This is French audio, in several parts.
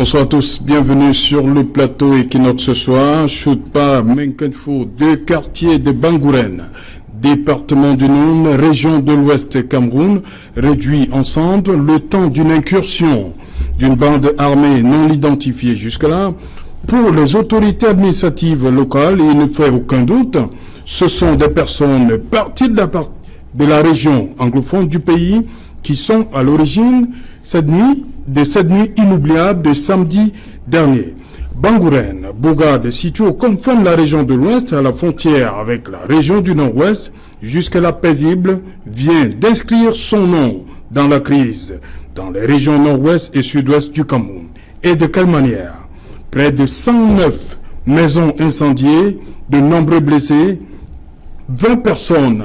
Bonsoir à tous, bienvenue sur le plateau Equinox ce soir. Choutpa, Menkenfo, deux quartiers de Bangourène, département du Noun, région de l'Ouest Cameroun, réduit ensemble le temps d'une incursion d'une bande armée non identifiée jusque-là. Pour les autorités administratives locales, il ne fait aucun doute, ce sont des personnes parties de la région anglophone du pays qui sont à l'origine de cette nuit inoubliable de samedi dernier. Bangourène, Bougade, situé au confins de la région de l'Ouest, à la frontière avec la région du Nord-Ouest, jusque-là paisible, vient d'inscrire son nom dans la crise dans les régions Nord-Ouest et Sud-Ouest du Cameroun. Et de quelle manière? Près de 109 maisons incendiées, de nombreux blessés, 20 personnes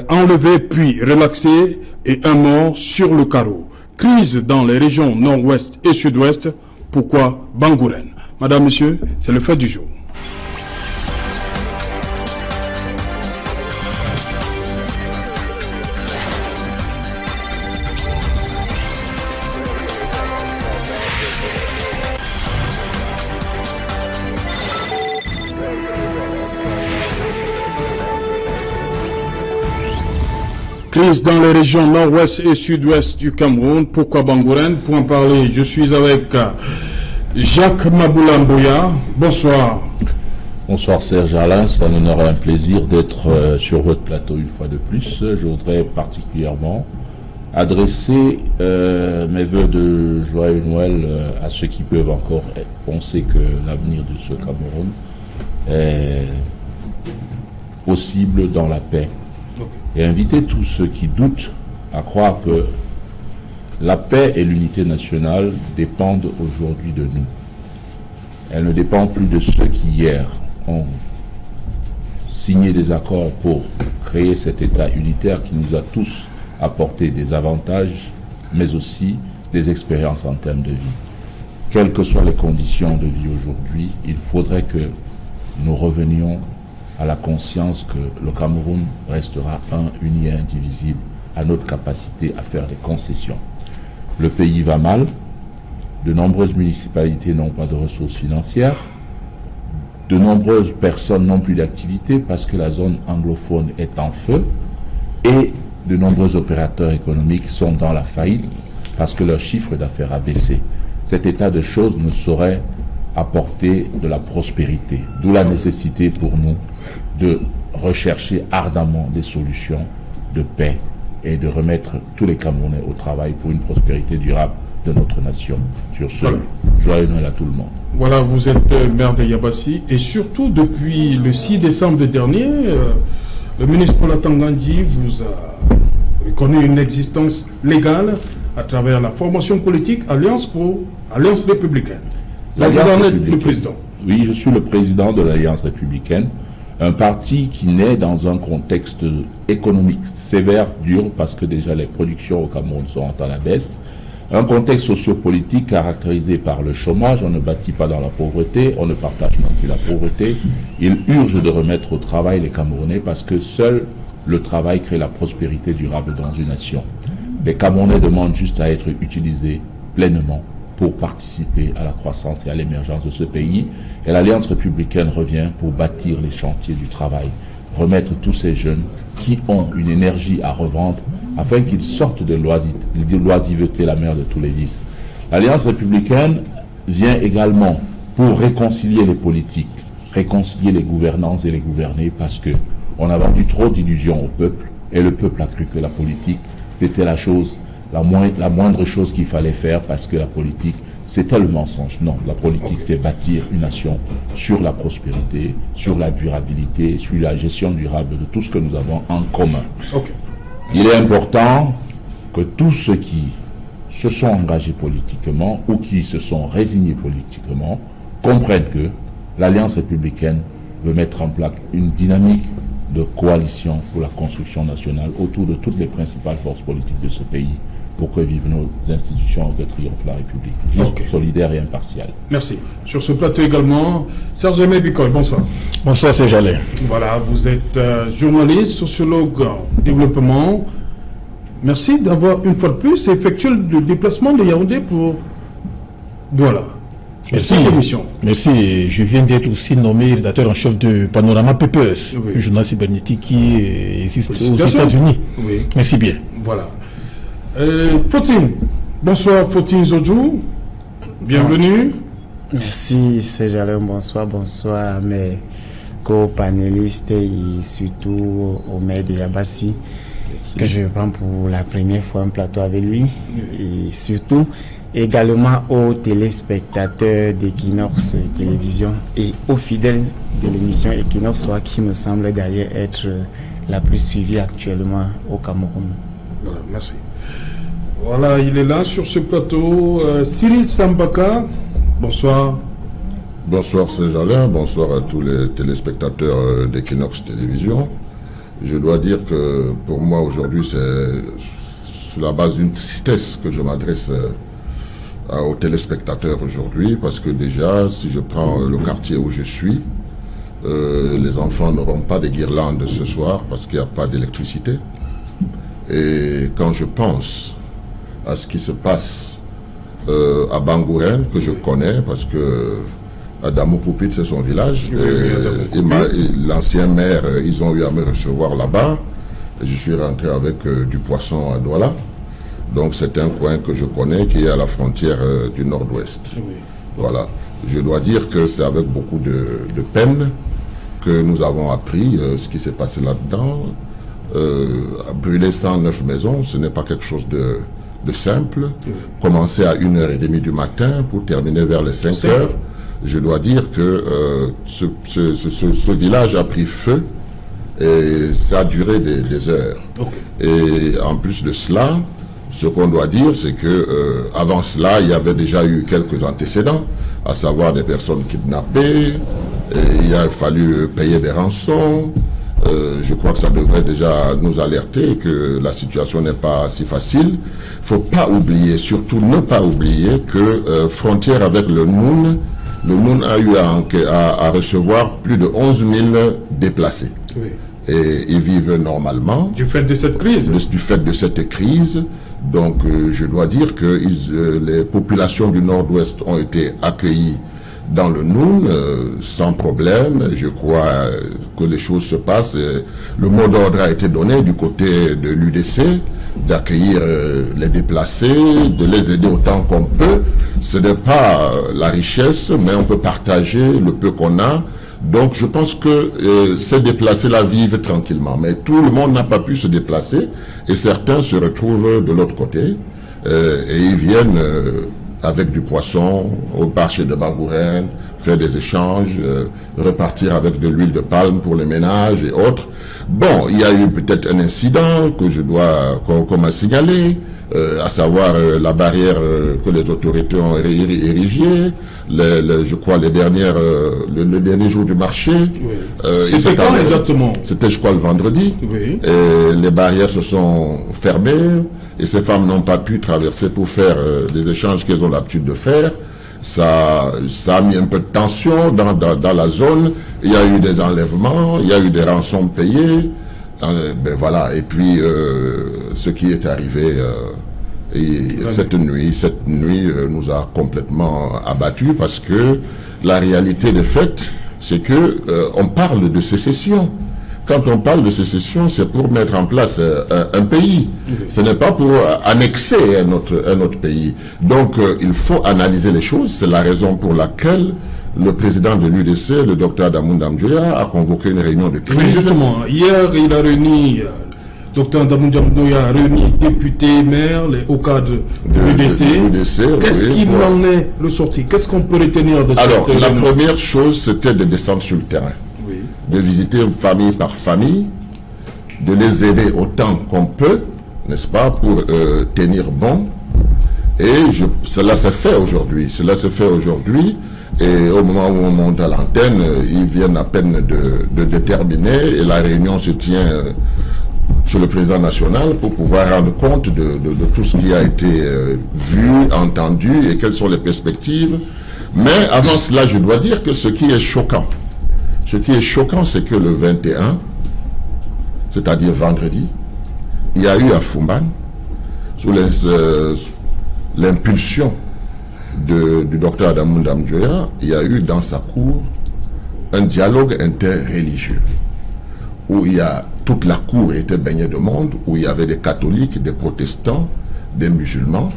enlevées puis relaxées et un mort sur le carreau. Crise dans les régions Nord-Ouest et Sud-Ouest. Pourquoi Bangourène? Madame, Monsieur, c'est le fait du jour. Crise dans les régions nord-ouest et sud-ouest du Cameroun. Pourquoi Bangourène? Pour en parler, je suis avec Jacques Maboulamboya. Bonsoir. Bonsoir Serge Alain, c'est un honneur et un plaisir d'être sur votre plateau une fois de plus. Je voudrais particulièrement adresser mes voeux de joyeux Noël à ceux qui peuvent encore penser que l'avenir de ce Cameroun est possible dans la paix. Et inviter tous ceux qui doutent à croire que la paix et l'unité nationale dépendent aujourd'hui de nous. Elles ne dépendent plus de ceux qui hier ont signé des accords pour créer cet État unitaire qui nous a tous apporté des avantages, mais aussi des expériences en termes de vie. Quelles que soient les conditions de vie aujourd'hui, il faudrait que nous revenions à la conscience que le Cameroun restera uni et indivisible, à notre capacité à faire des concessions. Le pays va mal, de nombreuses municipalités n'ont pas de ressources financières, de nombreuses personnes n'ont plus d'activité parce que la zone anglophone est en feu, et de nombreux opérateurs économiques sont dans la faillite parce que leur chiffre d'affaires a baissé. Cet état de choses ne saurait apporter de la prospérité, d'où la nécessité pour nous de rechercher ardemment des solutions de paix et de remettre tous les Camerounais au travail pour une prospérité durable de notre nation. Sur ce, joyeux Noël à tout le monde. Voilà, vous êtes maire de Yabassi et surtout depuis le 6 décembre dernier, le ministre Paul Atangandi vous a reconnu une existence légale à travers la formation politique Alliance républicaine. Le président. Oui, je suis le président de l'Alliance républicaine, un parti qui naît dans un contexte économique sévère, dur, parce que déjà les productions au Cameroun sont à la baisse, un contexte sociopolitique caractérisé par le chômage. On ne bâtit pas dans la pauvreté, on ne partage non plus la pauvreté. Il urge de remettre au travail les Camerounais parce que seul le travail crée la prospérité durable dans une nation. Les Camerounais demandent juste à être utilisés pleinement pour participer à la croissance et à l'émergence de ce pays. Et l'Alliance républicaine revient pour bâtir les chantiers du travail, remettre tous ces jeunes qui ont une énergie à revendre afin qu'ils sortent de l'oisiveté, la mère de tous les vices. L'Alliance républicaine vient également pour réconcilier les politiques, réconcilier les gouvernants et les gouvernés, parce que on a vendu trop d'illusions au peuple et le peuple a cru que la politique, c'était la moindre chose qu'il fallait faire parce que la politique, c'était le mensonge. Non, la politique, c'est bâtir une nation sur la prospérité, sur la durabilité, sur la gestion durable de tout ce que nous avons en commun. Il est important que tous ceux qui se sont engagés politiquement ou qui se sont résignés politiquement comprennent que l'Alliance républicaine veut mettre en place une dynamique de coalition pour la construction nationale autour de toutes les principales forces politiques de ce pays, pour que vivent nos institutions et que triomphe la République. Juste, solidaire et impartiale. Merci. Sur ce plateau également, Serge Aimé Bicol, bonsoir. Bonsoir Serge Alain. Voilà, vous êtes journaliste, sociologue en développement. Merci d'avoir une fois de plus effectué le déplacement de Yaoundé pour Douala. Merci. Merci. Je viens d'être aussi nommé rédacteur en chef de Panorama Papers, un journal cybernétique qui existe aux États-Unis. Oui. Merci bien. Voilà. Fotine. Bonsoir Fotine Zodjou. Bienvenue. Merci Sejalem, bonsoir à mes co-panélistes et surtout au maire de Yabassi, que je prends pour la première fois en plateau avec lui, et surtout également aux téléspectateurs d'Equinox Télévision et aux fidèles de l'émission Equinox Soir, qui me semble d'ailleurs être la plus suivie actuellement au Cameroun. Voilà, merci. Voilà, il est là sur ce plateau. Cyril Sambaka, bonsoir. Bonsoir Saint-Jalin, bonsoir à tous les téléspectateurs d'Equinox Télévision. Je dois dire que pour moi aujourd'hui c'est sur la base d'une tristesse que je m'adresse aux téléspectateurs aujourd'hui, parce que déjà si je prends le quartier où je suis, les enfants n'auront pas de guirlandes ce soir parce qu'il n'y a pas d'électricité. Et quand je pense à ce qui se passe à Bangourène, que je connais parce que Adamou Poupit c'est son village, l'ancien maire, ils ont eu à me recevoir là-bas, je suis rentré avec du poisson à Douala, donc c'est un coin que je connais qui est à la frontière du nord-ouest. Voilà, je dois dire que c'est avec beaucoup de peine que nous avons appris ce qui s'est passé là-dedans. Brûler 109 maisons, ce n'est pas quelque chose de simple. Commencer à 1h30 du matin pour terminer vers les 5h. Je dois dire que ce village a pris feu et ça a duré des heures. Et en plus de cela, ce qu'on doit dire, c'est que avant cela, il y avait déjà eu quelques antécédents, à savoir des personnes kidnappées, et il a fallu payer des rançons. Je crois que ça devrait déjà nous alerter que la situation n'est pas si facile. Il ne faut pas oublier, surtout ne pas oublier que frontière avec le Noun a eu à recevoir plus de 11 000 déplacés. Oui. Et ils vivent normalement. Du fait de cette crise. Du fait de cette crise. Donc je dois dire que les populations du Nord-Ouest ont été accueillies dans le Noun, sans problème. Je crois que les choses se passent. Le mot d'ordre a été donné du côté de l'UDC d'accueillir les déplacés, de les aider autant qu'on peut. Ce n'est pas la richesse, mais on peut partager le peu qu'on a. Donc je pense que ces déplacés-là vivent tranquillement. Mais tout le monde n'a pas pu se déplacer et certains se retrouvent de l'autre côté et ils viennent avec du poisson au marché de Bangourène, faire des échanges, repartir avec de l'huile de palme pour les ménages et autres. Bon, il y a eu peut-être un incident qu'on m'a signalé, à savoir la barrière que les autorités ont érigée, je crois le dernier jour du marché. Oui. C'était quand exactement? C'était, je crois, le vendredi. Oui. Et les barrières se sont fermées et ces femmes n'ont pas pu traverser pour faire les échanges qu'elles ont l'habitude de faire. Ça a mis un peu de tension dans la zone. Il y a eu des enlèvements, il y a eu des rançons payées. Ben voilà. Et puis ce qui est arrivé cette nuit nous a complètement abattus, parce que la réalité des faits, c'est que on parle de sécession. Quand on parle de sécession, c'est pour mettre en place un pays. Ce n'est pas pour annexer un autre pays. Donc, il faut analyser les choses. C'est la raison pour laquelle le président de l'UDC, le docteur Adamou Ndamdjoya, a convoqué une réunion de crise. Mais justement, hier, il a réuni, docteur Adamou Ndamdjoya a réuni députés, maires, les hauts cadres de l'UDC. Qu'est-ce qu'il en est le sorti? Qu'est-ce qu'on peut retenir de cette réunion? Alors, la première chose, c'était de descendre sur le terrain. De visiter famille par famille, de les aider autant qu'on peut, n'est-ce pas, pour tenir bon. Et cela s'est fait aujourd'hui. Cela s'est fait aujourd'hui. Et au moment où on monte à l'antenne, ils viennent à peine de déterminer. Et la réunion se tient sur le président national pour pouvoir rendre compte de tout ce qui a été vu, entendu et quelles sont les perspectives. Mais avant cela, je dois dire que ce qui est choquant, c'est que le 21, c'est-à-dire vendredi, il y a eu à Fumban, sous l'impulsion du docteur Adamou Ndamjoya, il y a eu dans sa cour un dialogue interreligieux où il y a toute la cour était baignée de monde, où il y avait des catholiques, des protestants, des musulmans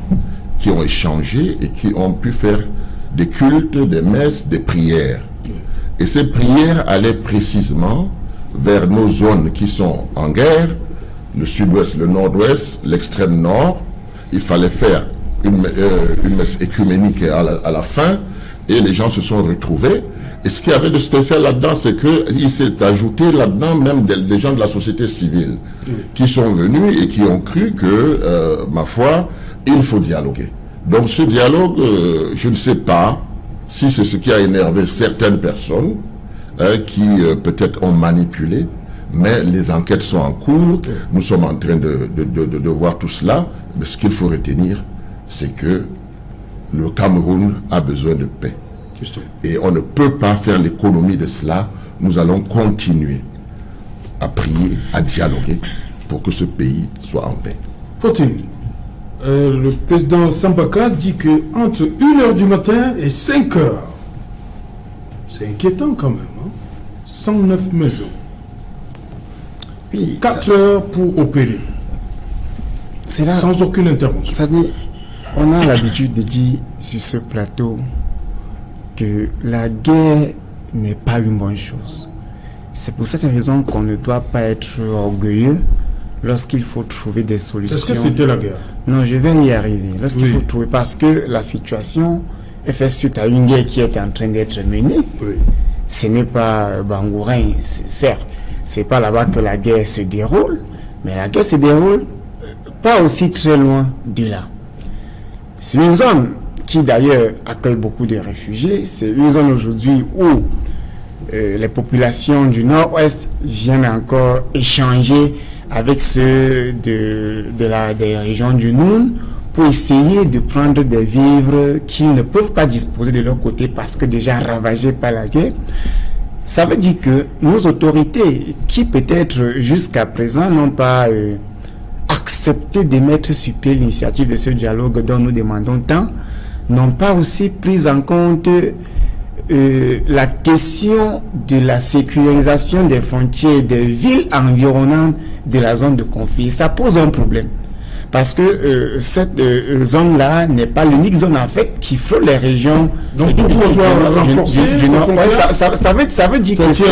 qui ont échangé et qui ont pu faire des cultes, des messes, des prières. Et ces prières allaient précisément vers nos zones qui sont en guerre, le sud-ouest, le nord-ouest, l'extrême nord. Il fallait faire une messe écuménique à la fin, et les gens se sont retrouvés. Et ce qu'il y avait de spécial là-dedans, c'est qu'il s'est ajouté là-dedans même des gens de la société civile qui sont venus et qui ont cru que, ma foi, il faut dialoguer. Donc ce dialogue, je ne sais pas si c'est ce qui a énervé certaines personnes qui peut-être ont manipulé, mais les enquêtes sont en cours, nous sommes en train de voir tout cela. Mais ce qu'il faut retenir, c'est que le Cameroun a besoin de paix. Et on ne peut pas faire l'économie de cela. Nous allons continuer à prier, à dialoguer pour que ce pays soit en paix. Faut-il le président Sambaka dit que entre 1h du matin et 5h, c'est inquiétant quand même, hein? 109 maisons, oui, 4 heures pour opérer, là, sans aucune intervention. C'est-à-dire, on a l'habitude de dire sur ce plateau que la guerre n'est pas une bonne chose. C'est pour cette raison qu'on ne doit pas être orgueilleux lorsqu'il faut trouver des solutions. Est-ce que c'était la guerre? Non, je vais y arriver. Lorsqu'il faut trouver, parce que la situation est faite suite à une guerre qui est en train d'être menée. Oui. Ce n'est pas Bangourin, certes, c'est pas là-bas que la guerre se déroule, mais la guerre se déroule pas aussi très loin de là. C'est une zone qui d'ailleurs accueille beaucoup de réfugiés. C'est une zone aujourd'hui où les populations du nord-ouest viennent encore échanger avec ceux des régions du Noun pour essayer de prendre des vivres qu'ils ne peuvent pas disposer de leur côté parce que déjà ravagés par la guerre. Ça veut dire que nos autorités, qui peut-être jusqu'à présent n'ont pas accepté de mettre sur pied l'initiative de ce dialogue dont nous demandons tant, n'ont pas aussi pris en compte la question de la sécurisation des frontières des villes environnantes de la zone de conflit. Ça pose un problème. Parce que cette zone-là n'est pas l'unique zone en fait qui frôle les régions. Donc on doit renforcer ça veut dire que si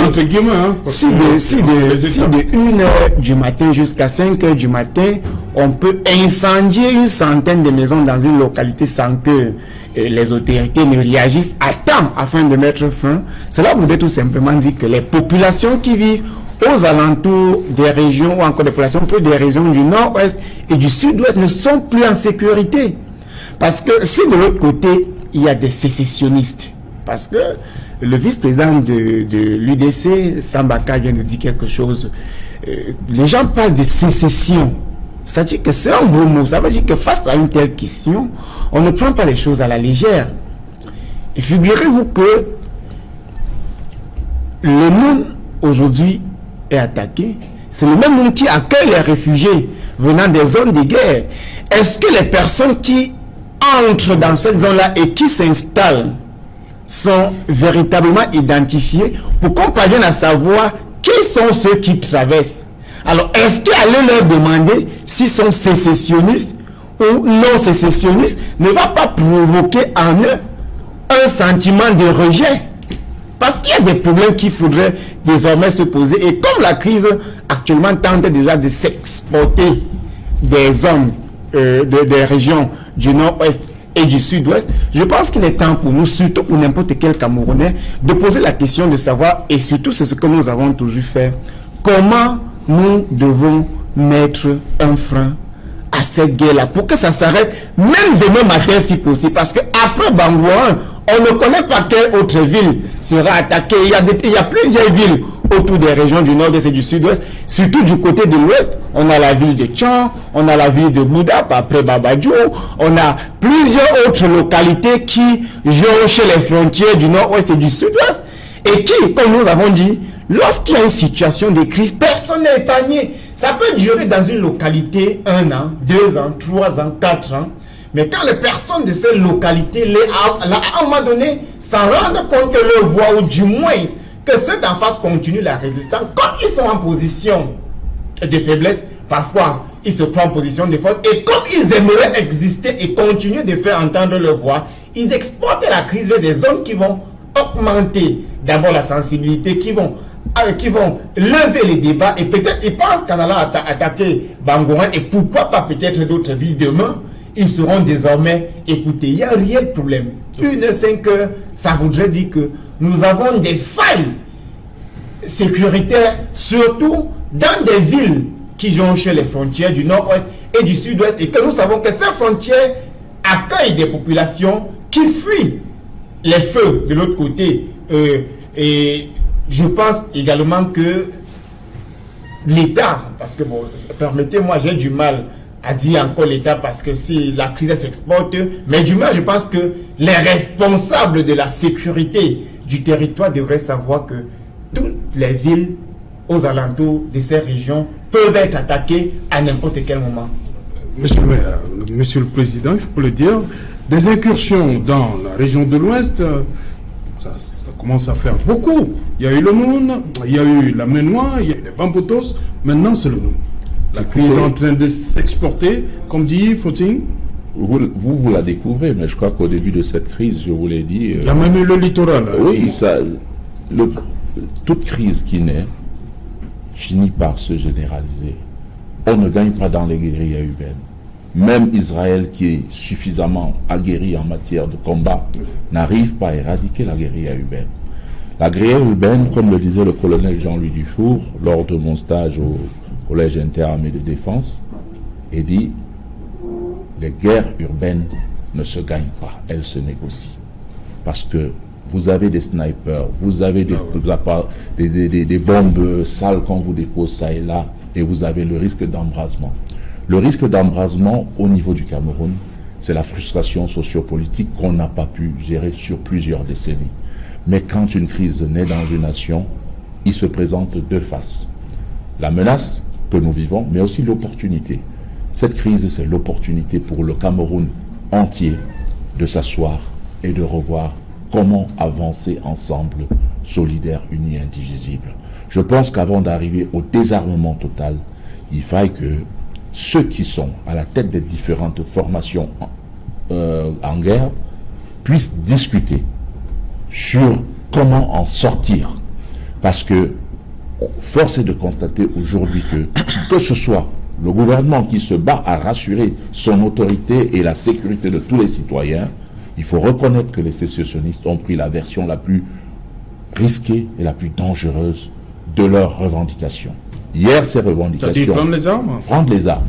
de 1h du matin jusqu'à 5h du matin, on peut incendier une centaine de maisons dans une localité sans que les autorités ne réagissent à temps afin de mettre fin. Cela voudrait tout simplement dire que les populations qui vivent aux alentours des régions ou encore des populations des régions du nord-ouest et du sud-ouest ne sont plus en sécurité. Parce que si de l'autre côté, il y a des sécessionnistes, parce que le vice-président de l'UDC, Sambaka, vient de dire quelque chose, les gens parlent de sécession. Ça veut dire que c'est un gros mot. Ça veut dire que face à une telle question, on ne prend pas les choses à la légère. Et figurez-vous que le monde aujourd'hui est attaqué. C'est le même monde qui accueille les réfugiés venant des zones de guerre. Est-ce que les personnes qui entrent dans cette zone-là et qui s'installent sont véritablement identifiées pour qu'on parvienne à savoir qui sont ceux qui traversent? Alors, est-ce qu'aller leur demander s'ils sont sécessionnistes ou non sécessionnistes ne va pas provoquer en eux un sentiment de rejet? Parce qu'il y a des problèmes qu'il faudrait désormais se poser. Et comme la crise actuellement tente déjà de s'exporter des zones, des régions du nord-ouest et du sud-ouest, je pense qu'il est temps pour nous, surtout pour n'importe quel Camerounais, de poser la question de savoir, et surtout c'est ce que nous avons toujours fait, comment nous devons mettre un frein à cette guerre-là pour que ça s'arrête, même demain matin si possible. Parce qu'après Bangouin, on ne connaît pas quelle autre ville sera attaquée. Il y a plusieurs villes autour des régions du nord-est et du sud-ouest, surtout du côté de l'ouest. On a la ville de Tchan, on a la ville de Boudap, après Babadjo, on a plusieurs autres localités qui jonchent les frontières du nord-ouest et du sud-ouest et qui, comme nous l'avons dit, lorsqu'il y a une situation de crise, personne n'est épargné. Ça peut durer dans une localité 1 an, 2 ans, 3 ans, 4 ans. Mais quand les personnes de ces localités, à un moment donné, s'en rendent compte que leur voix, ou du moins que ceux d'en face continuent la résistance, comme ils sont en position de faiblesse, parfois ils se prennent en position de force, et comme ils aimeraient exister et continuer de faire entendre leur voix, ils exportent la crise vers des zones qui vont augmenter d'abord la sensibilité, qui vont lever les débats, et peut-être ils pensent qu'en allant attaquer Bangourène, et pourquoi pas peut-être d'autres villes demain, ils seront désormais écoutés. Il y a un réel problème. 1h05, ça voudrait dire que nous avons des failles sécuritaires, surtout dans des villes qui jonchent les frontières du nord-ouest et du sud-ouest, et que nous savons que ces frontières accueillent des populations qui fuient les feux de l'autre côté. Et je pense également que l'État, parce que bon, permettez-moi, j'ai du mal à dire encore l'État parce que si la crise s'exporte, mais du moins je pense que les responsables de la sécurité du territoire devraient savoir que toutes les villes aux alentours de ces régions peuvent être attaquées à n'importe quel moment. Monsieur le Président, il faut le dire, des incursions dans la région de l'Ouest, ça commence à faire beaucoup. Il y a eu le Moun, il y a eu la Ménois, il y a eu les Bambotos, maintenant c'est le Moun. La crise est en train de s'exporter, comme dit Footing. Vous la découvrez, mais je crois qu'au début de cette crise, je vous l'ai dit... il y a même eu le littoral. Oui, toute crise qui naît finit par se généraliser. On ne gagne pas dans les guérillas urbaines. Même Israël, qui est suffisamment aguerri en matière de combat, n'arrive pas à éradiquer la guérilla urbaine. La guérilla urbaine, comme le disait le colonel Jean-Louis Dufour lors de mon stage au Collège interarmée de défense, il dit: les guerres urbaines ne se gagnent pas, elles se négocient. Parce que vous avez des snipers, vous avez des bombes sales qu'on vous dépose ça et là, et vous avez le risque d'embrasement. Le risque d'embrasement au niveau du Cameroun, c'est la frustration sociopolitique qu'on n'a pas pu gérer sur plusieurs décennies. Mais quand une crise naît dans une nation, il se présente deux faces. La menace que nous vivons, mais aussi l'opportunité. Cette crise, c'est l'opportunité pour le Cameroun entier de s'asseoir et de revoir comment avancer ensemble, solidaires, unis, indivisibles. Je pense qu'avant d'arriver au désarmement total, il faille que ceux qui sont à la tête des différentes formations en guerre puissent discuter sur comment en sortir. Parce que force est de constater aujourd'hui que ce soit le gouvernement qui se bat à rassurer son autorité et la sécurité de tous les citoyens, il faut reconnaître que les sécessionnistes ont pris la version la plus risquée et la plus dangereuse de leurs revendications. Hier, ces revendications... C'est-à-dire prendre les armes ? Prendre les armes.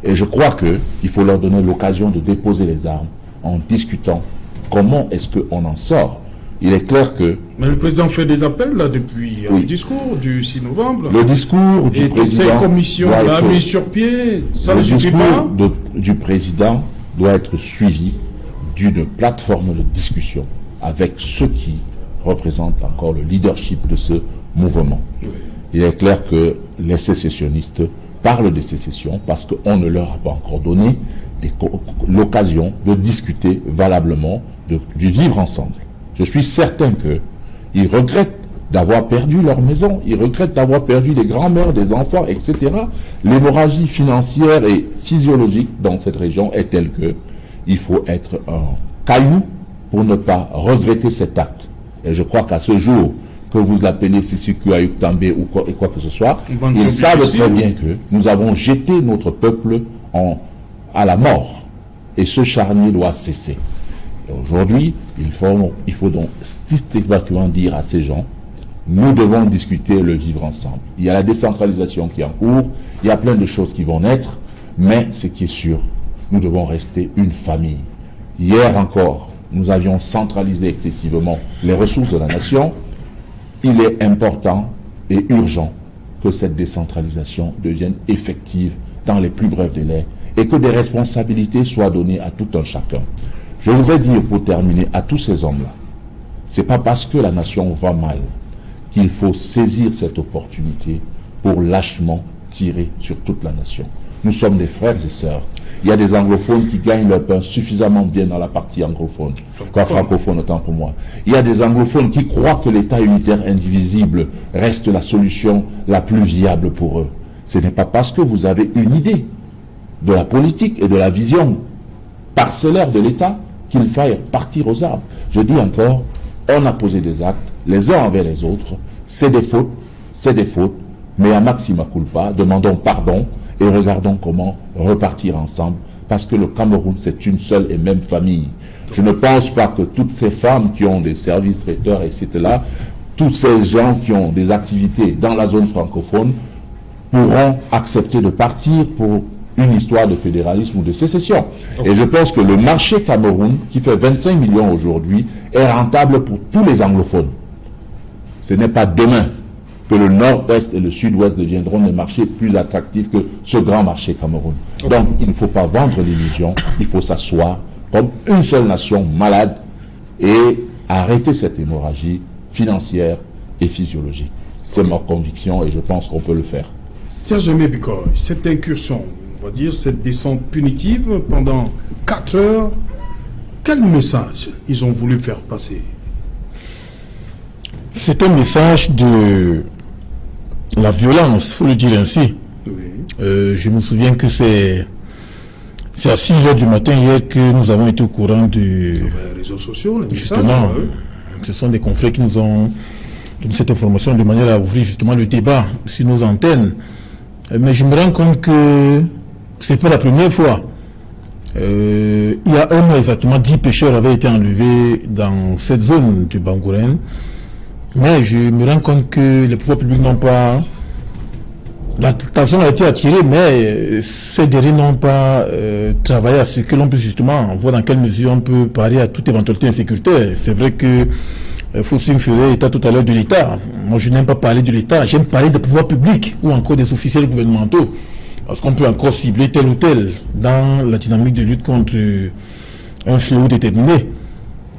Et je crois qu'il faut leur donner l'occasion de déposer les armes en discutant comment est-ce qu'on en sort. Il est clair que... Mais le président fait des appels là depuis le discours du 6 novembre. Le discours du président... Et cette commission l'a mis sur pied, ça ne suffit pas. Le discours du président doit être suivi d'une plateforme de discussion avec ceux qui représentent encore le leadership de ce mouvement. Oui. Il est clair que les sécessionnistes parlent de sécession parce qu'on ne leur a pas encore donné l'occasion de discuter valablement du vivre ensemble. Je suis certain qu'ils regrettent d'avoir perdu leur maison, ils regrettent d'avoir perdu des grands-mères, des enfants, etc. L'hémorragie financière et physiologique dans cette région est telle que il faut être un caillou pour ne pas regretter cet acte. Et je crois qu'à ce jour, que vous l'appelez Sissiku Ayuktambe ou quoi que ce soit, ils savent très bien que nous avons jeté notre peuple à la mort. Et ce charnier doit cesser. Et aujourd'hui, il faut donc systématiquement dire à ces gens, nous devons discuter et le vivre ensemble. Il y a la décentralisation qui est en cours, il y a plein de choses qui vont naître, mais ce qui est sûr, nous devons rester une famille. Hier encore, nous avions centralisé excessivement les ressources de la nation. Il est important et urgent que cette décentralisation devienne effective dans les plus brefs délais et que des responsabilités soient données à tout un chacun. Je voudrais dire pour terminer à tous ces hommes-là, c'est pas parce que la nation va mal qu'il faut saisir cette opportunité pour lâchement tirer sur toute la nation. Nous sommes des frères et sœurs. Il y a des anglophones qui gagnent leur pain suffisamment bien dans la partie anglophone, francophone autant pour moi. Il y a des anglophones qui croient que l'État unitaire indivisible reste la solution la plus viable pour eux. Ce n'est pas parce que vous avez une idée de la politique et de la vision parcellaire de l'État qu'il faille partir aux arbres. Je dis encore, on a posé des actes, les uns envers les autres, c'est des fautes, mais à maxima culpa, demandons pardon et regardons comment repartir ensemble, parce que le Cameroun, c'est une seule et même famille. Je ne pense pas que toutes ces femmes qui ont des services traiteurs, etc., tous ces gens qui ont des activités dans la zone francophone pourront accepter de partir pour une histoire de fédéralisme ou de sécession. Et je pense que le marché Cameroun, qui fait 25 millions aujourd'hui, est rentable pour tous les anglophones. Ce n'est pas demain que le nord-est et le sud-ouest deviendront des marchés plus attractifs que ce grand marché Cameroun. Donc, il ne faut pas vendre l'illusion, il faut s'asseoir comme une seule nation malade et arrêter cette hémorragie financière et physiologique. C'est ma conviction et je pense qu'on peut le faire. Serge Mebikoy, cette incursion, on va dire cette descente punitive pendant 4 heures, quel message ils ont voulu faire passer? C'est un message de la violence, il faut le dire ainsi. Oui. Je me souviens que c'est à 6 heures du matin hier que nous avons été au courant du... Sur les réseaux sociaux, les justement, messages, ce sont des confrères qui nous ont donné cette information de manière à ouvrir justement le débat sur nos antennes. Mais je me rends compte que c'est pas la première fois. Il y a un mois exactement, 10 pêcheurs avaient été enlevés dans cette zone du Bangourène. Mais je me rends compte que les pouvoirs publics n'ont pas... L'attention a été attirée, mais ces derniers n'ont pas travaillé à ce que l'on puisse justement voir dans quelle mesure on peut parer à toute éventualité insécuritaire. C'est vrai que Foussine Ferré était tout à l'heure de l'État. Moi, je n'aime pas parler de l'État, j'aime parler des pouvoirs publics ou encore des officiels gouvernementaux. Parce qu'on peut encore cibler tel ou tel dans la dynamique de lutte contre un fléau déterminé.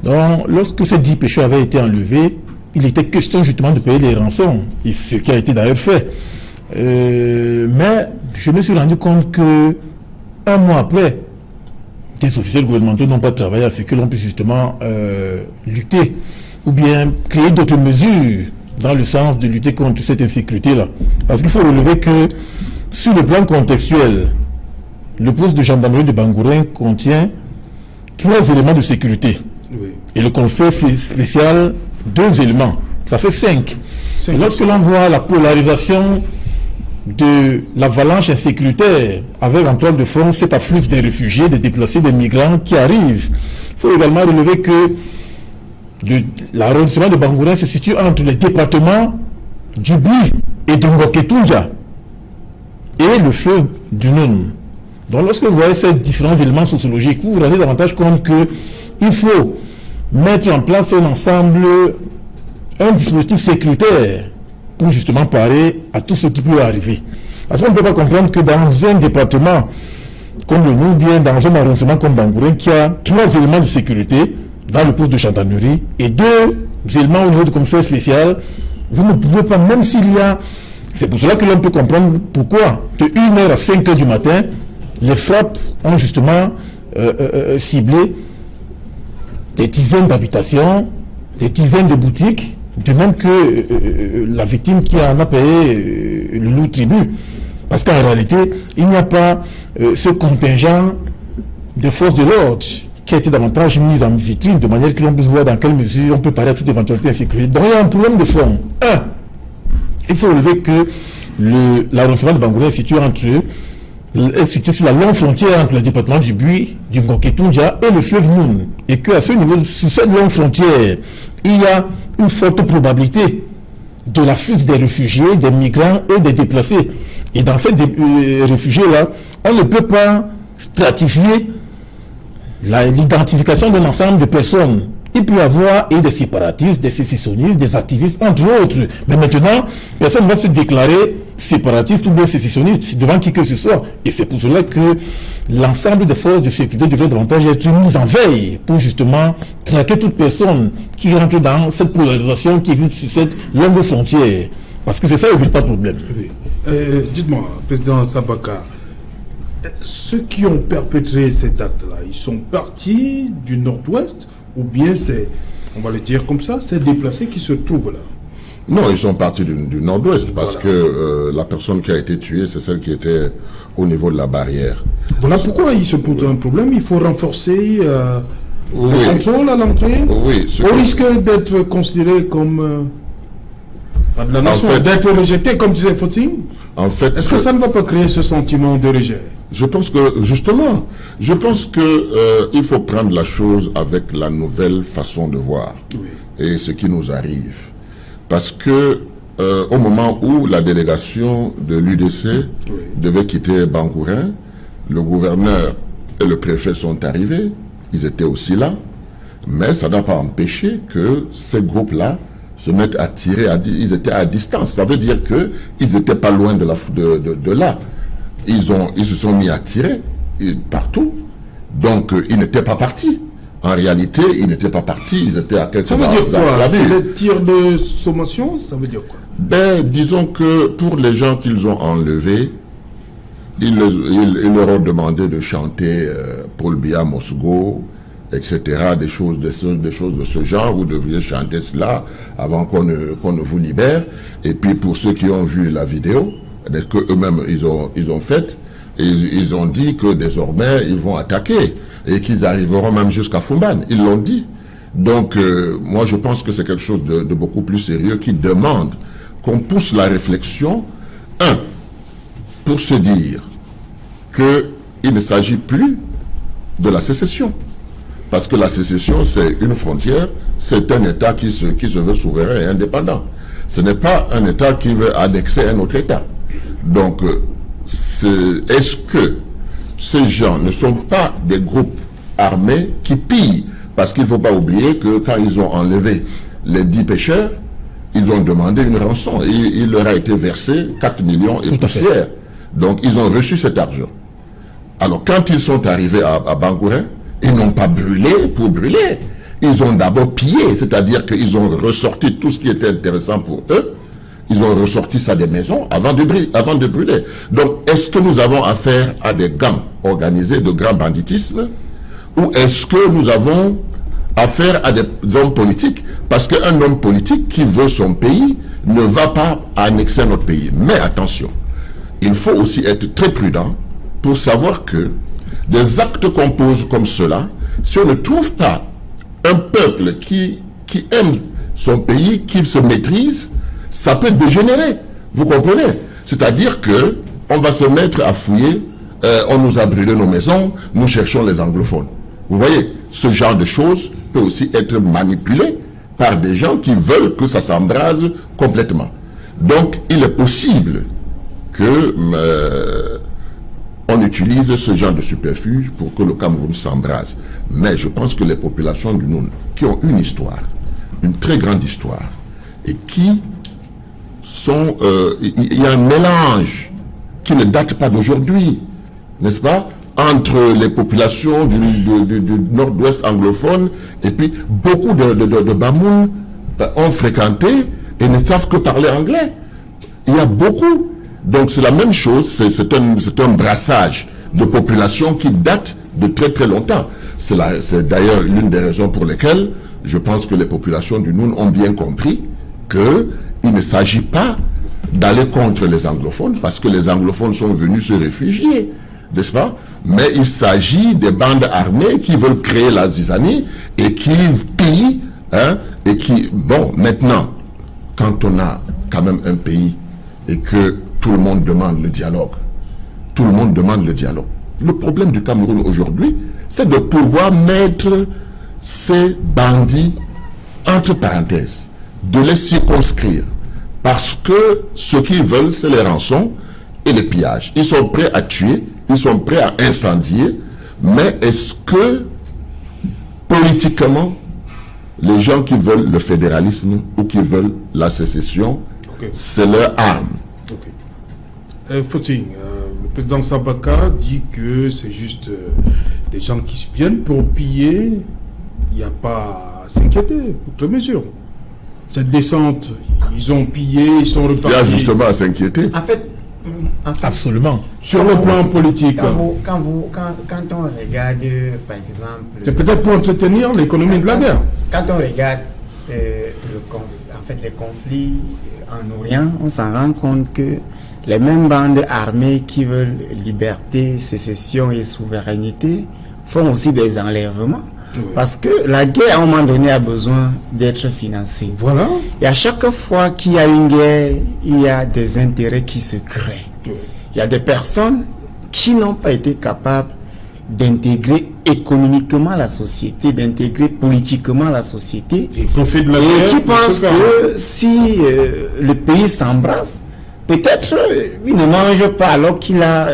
Donc, lorsque ces 10 pêcheurs avaient été enlevés, il était question justement de payer les rançons, et ce qui a été d'ailleurs fait. Mais je me suis rendu compte que un mois après, des officiels gouvernementaux n'ont pas travaillé à ce que l'on puisse justement lutter ou bien créer d'autres mesures dans le sens de lutter contre cette insécurité-là. Parce qu'il faut relever que sur le plan contextuel, le poste de gendarmerie de Bangourène contient 3 éléments de sécurité. Oui. Et le conflit spécial, 2 éléments. Ça fait 5. Et lorsque l'on voit la polarisation de l'avalanche insécuritaire avec en toile de fond cet afflux des réfugiés, des déplacés, des migrants qui arrivent, il faut également relever que l'arrondissement de Bangourène se situe entre les départements du Bui et de Ngoketunja et le fleuve du Noun. Donc lorsque vous voyez ces différents éléments sociologiques, vous vous rendez davantage compte qu'il faut mettre en place un ensemble, un dispositif sécuritaire pour justement parer à tout ce qui peut arriver. Parce qu'on ne peut pas comprendre que dans un département comme le Noun, bien dans un arrondissement comme Bangourène, qui a 3 éléments de sécurité dans le poste de gendarmerie et 2 éléments au niveau du commissariat spécial, vous ne pouvez pas, même s'il y a... C'est pour cela que l'on peut comprendre pourquoi, de 1h à 5h du matin, les frappes ont justement ciblé des dizaines d'habitations, des dizaines de boutiques, de même que la victime qui en a payé le lourd tribut. Parce qu'en réalité, il n'y a pas ce contingent de forces de l'ordre qui a été davantage mis en vitrine, de manière que l'on puisse voir dans quelle mesure on peut parer à toute éventualité insécurité. Donc il y a un problème de fond. Il faut relever que l'arrondissement de Bangourène est situé sur la longue frontière entre le département du Bui, du Ngoketunja et le fleuve Noun. Et qu'à ce niveau, sur cette longue frontière, il y a une forte probabilité de la fuite des réfugiés, des migrants et des déplacés. Et dans ces réfugiés-là, on ne peut pas stratifier l'identification d'un ensemble de personnes. Il peut y avoir des séparatistes, des sécessionnistes, des activistes, entre autres. Mais maintenant, personne ne va se déclarer séparatiste ou bien sécessionniste devant qui que ce soit. Et c'est pour cela que l'ensemble des forces de sécurité devrait davantage être mises en veille pour justement traquer toute personne qui rentre dans cette polarisation qui existe sur cette longue frontière Parce que c'est ça le véritable problème. Oui. Dites-moi, Président Sabaka, ceux qui ont perpétré cet acte-là, ils sont partis du nord-ouest ou bien c'est, on va le dire comme ça, c'est déplacés qui se trouvent là? Non, ils sont partis du nord-ouest parce Voilà. que la personne qui a été tuée, c'est celle qui était au niveau de la barrière. Voilà pourquoi il se pose un problème. Il faut renforcer le Oui. contrôle à l'entrée. Oui, ce Au que- risque d'être considéré comme pas de la nation, fait- d'être rejeté, comme disait Fauting. En fait, Est-ce que ça ne va pas créer ce sentiment de rejet? je pense que, justement, je pense que il faut prendre la chose avec la nouvelle façon de voir Oui. et ce qui nous arrive. Parce que au moment où la délégation de l'UDC Oui. devait quitter Bangourin, le gouverneur et le préfet sont arrivés, ils étaient aussi là, mais ça n'a pas empêché que ces groupes-là se mettent à tirer, ils étaient à distance. Ça veut dire qu'ils n'étaient pas loin de là. Ils se sont mis à tirer partout. Donc, ils n'étaient pas partis. En réalité, ils n'étaient pas partis. Ils étaient à quelques Ça veut dire quoi? la ville. Les tirs de sommation, ça veut dire quoi? Ben, disons que pour les gens qu'ils ont enlevés, ils leur ont demandé de chanter Paul Biya Mosgo, etc., des choses de ce genre. Vous devriez chanter cela avant qu'on ne vous libère. Et puis pour ceux qui ont vu la vidéo, que eux-mêmes ils ont fait, ils ont dit que désormais ils vont attaquer et qu'ils arriveront même jusqu'à Fumban. Ils l'ont dit. Donc moi je pense que c'est quelque chose de beaucoup plus sérieux qui demande qu'on pousse la réflexion, pour se dire qu'il ne s'agit plus de la sécession. Parce que la sécession, c'est une frontière, c'est un État qui se veut souverain et indépendant. Ce n'est pas un État qui veut annexer un autre État. Donc, est-ce que ces gens ne sont pas des groupes armés qui pillent? Parce qu'il ne faut pas oublier que quand ils ont enlevé les 10 pêcheurs, ils ont demandé une rançon et il leur a été versé 4 millions et poussière. Donc, ils ont reçu cet argent. Alors, quand ils sont arrivés à Bangourin, ils n'ont pas brûlé pour brûler. Ils ont d'abord pillé, c'est-à-dire qu'ils ont ressorti tout ce qui était intéressant pour eux. Ils ont ressorti ça des maisons avant de brûler. Donc, est-ce que nous avons affaire à des gangs organisés de grand banditisme ou est-ce que nous avons affaire à des hommes politiques? Parce qu'un homme politique qui veut son pays ne va pas annexer notre pays. Mais attention, il faut aussi être très prudent pour savoir que des actes qu'on pose comme cela, si on ne trouve pas un peuple qui aime son pays, qui se maîtrise, ça peut dégénérer. Vous comprenez? C'est-à-dire que on va se mettre à fouiller, on nous a brûlé nos maisons, nous cherchons les anglophones. Vous voyez, ce genre de choses peut aussi être manipulé par des gens qui veulent que ça s'embrase complètement. Donc, il est possible que on utilise ce genre de subterfuge pour que le Cameroun s'embrase. Mais je pense que les populations du Noun, qui ont une histoire, une très grande histoire, et qui sont... il y a un mélange qui ne date pas d'aujourd'hui, n'est-ce pas, entre les populations du nord-ouest anglophone et puis beaucoup de Bamoun ont fréquenté et ne savent que parler anglais. Il y a beaucoup. Donc c'est la même chose, c'est un brassage de population qui date de très très longtemps. C'est d'ailleurs l'une des raisons pour lesquelles je pense que les populations du Noun ont bien compris qu'il ne s'agit pas d'aller contre les anglophones parce que les anglophones sont venus se réfugier, n'est-ce pas? Mais il s'agit des bandes armées qui veulent créer la zizanie et qui pillent, hein, et qui... Bon, maintenant, quand on a quand même un pays et que tout le monde demande le dialogue, tout le monde demande le dialogue. Le problème du Cameroun aujourd'hui, c'est de pouvoir mettre ces bandits entre parenthèses, de les circonscrire. Parce que ce qu'ils veulent, c'est les rançons et les pillages. Ils sont prêts à tuer, ils sont prêts à incendier, mais est-ce que politiquement, les gens qui veulent le fédéralisme ou qui veulent la sécession, c'est leur arme? Fauting, le président Sabaka dit que c'est juste des gens qui viennent pour piller. Il n'y a pas à s'inquiéter, outre mesure. cette descente, ils ont pillé, ils sont repartis. Il y a justement à s'inquiéter. En fait, Absolument. Sur le plan politique. quand on regarde, par exemple... C'est peut-être pour entretenir l'économie de la guerre. Quand on regarde les conflits en Orient, on s'en rend compte que les mêmes bandes armées qui veulent liberté, sécession et souveraineté font aussi des enlèvements. Oui. Parce que la guerre, à un moment donné, a besoin d'être financée. Voilà. Et à chaque fois qu'il y a une guerre, il y a des intérêts qui se créent. Oui. Il y a des personnes qui n'ont pas été capables d'intégrer économiquement la société, d'intégrer politiquement la société, et qui pensent que si le pays s'embrasse, peut-être il ne mange pas alors qu'il a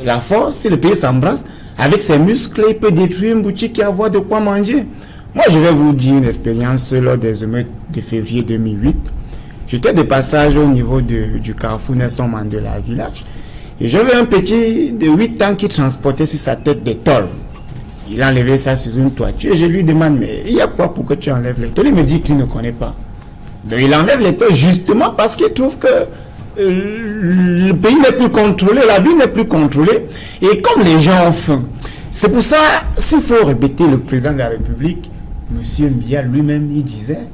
la force. Si le pays s'embrasse, avec ses muscles, il peut détruire une boutique et avoir de quoi manger. Moi, je vais vous dire une expérience lors des émeutes de février 2008. J'étais de passage au niveau du carrefour Nelson Mandela village. Et j'avais un petit de 8 ans qui transportait sur sa tête des tôles. Il enlevait ça sur une toiture. Et je lui demande, mais il y a quoi pour que tu enlèves les tôles? Il me dit qu'il ne connaît pas. Donc il enlève les tôles justement parce qu'il trouve que le pays n'est plus contrôlé, la vie n'est plus contrôlée. Et comme les gens ont faim, c'est pour ça, s'il faut répéter, le président de la République, M. Mbia lui-même, il disait,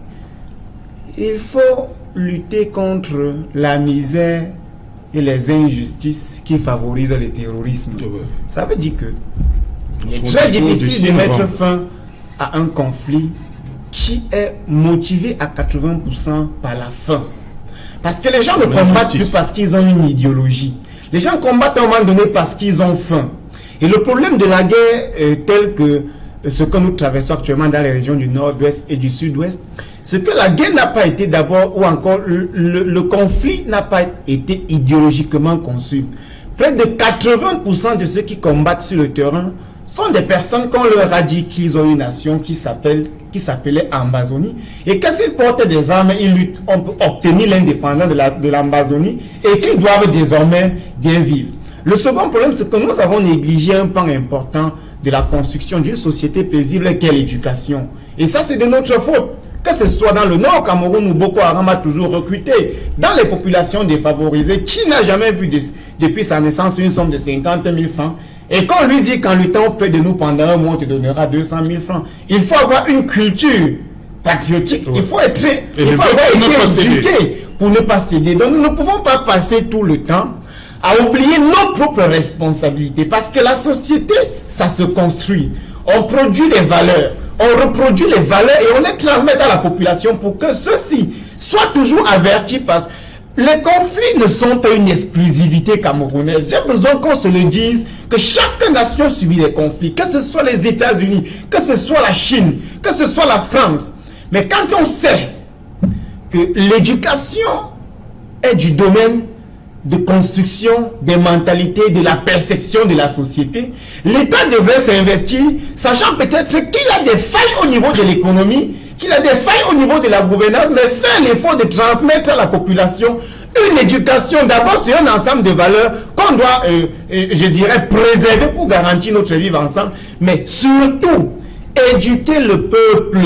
il faut lutter contre la misère et les injustices qui favorisent le terrorisme. Ça veut dire que il est très difficile de mettre fin à un conflit qui est motivé à 80% par la faim. Parce que les gens ne combattent plus parce qu'ils ont une idéologie. Les gens combattent à un moment donné parce qu'ils ont faim. Et le problème de la guerre, tel que ce que nous traversons actuellement dans les régions du nord-ouest et du sud-ouest, c'est que la guerre n'a pas été d'abord, ou encore le conflit n'a pas été idéologiquement conçu. Près de 80% de ceux qui combattent sur le terrain sont des personnes qu'on leur a dit qu'ils ont une nation qui s'appelait Ambazonie, et que s'ils portent des armes, ils luttent, on peut obtenir l'indépendance de l'Ambazonie et qu'ils doivent désormais bien vivre. Le second problème, c'est que nous avons négligé un pan important de la construction d'une société paisible qu'est l'éducation. Et ça, c'est de notre faute. Que ce soit dans le nord Cameroun où Boko Haram a toujours recruté, dans les populations défavorisées, qui n'a jamais vu depuis sa naissance une somme de 50 000 francs, et qu'on lui dit qu'en luttant auprès de nous pendant un mois, on te donnera 200 000 francs. Il faut avoir une culture patriotique, il faut avoir été éduqué pour ne pas céder. Donc nous ne pouvons pas passer tout le temps à oublier nos propres responsabilités, parce que la société, ça se construit. On produit des valeurs, on reproduit les valeurs et on les transmet à la population pour que ceux-ci soient toujours avertis, parce que les conflits ne sont pas une exclusivité camerounaise. J'ai besoin qu'on se le dise, que chaque nation subit des conflits, que ce soit les États-Unis, que ce soit la Chine, que ce soit la France. Mais quand on sait que l'éducation est du domaine de construction des mentalités, de la perception de la société, l'État devrait s'investir, sachant peut-être qu'il a des failles au niveau de l'économie, qu'il a des failles au niveau de la gouvernance, mais faire l'effort de transmettre à la population une éducation d'abord sur un ensemble de valeurs qu'on doit, je dirais, préserver pour garantir notre vivre ensemble, mais surtout éduquer le peuple.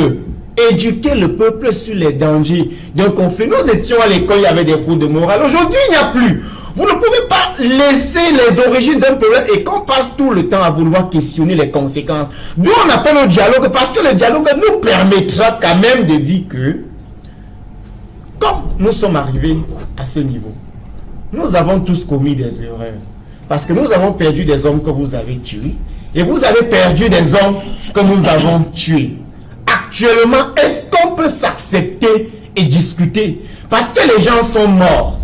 Éduquer le peuple sur les dangers d'un conflit. Nous étions à l'école, il y avait des cours de morale. Aujourd'hui, il n'y a plus. Vous ne pouvez pas laisser les origines d'un problème et qu'on passe tout le temps à vouloir questionner les conséquences. D'où on appelle au dialogue, parce que le dialogue nous permettra quand même de dire que, comme nous sommes arrivés à ce niveau, nous avons tous commis des erreurs. Parce que nous avons perdu des hommes que vous avez tués et vous avez perdu des hommes que nous avons tués. Actuellement, est-ce qu'on peut s'accepter et discuter? Parce que les gens sont morts.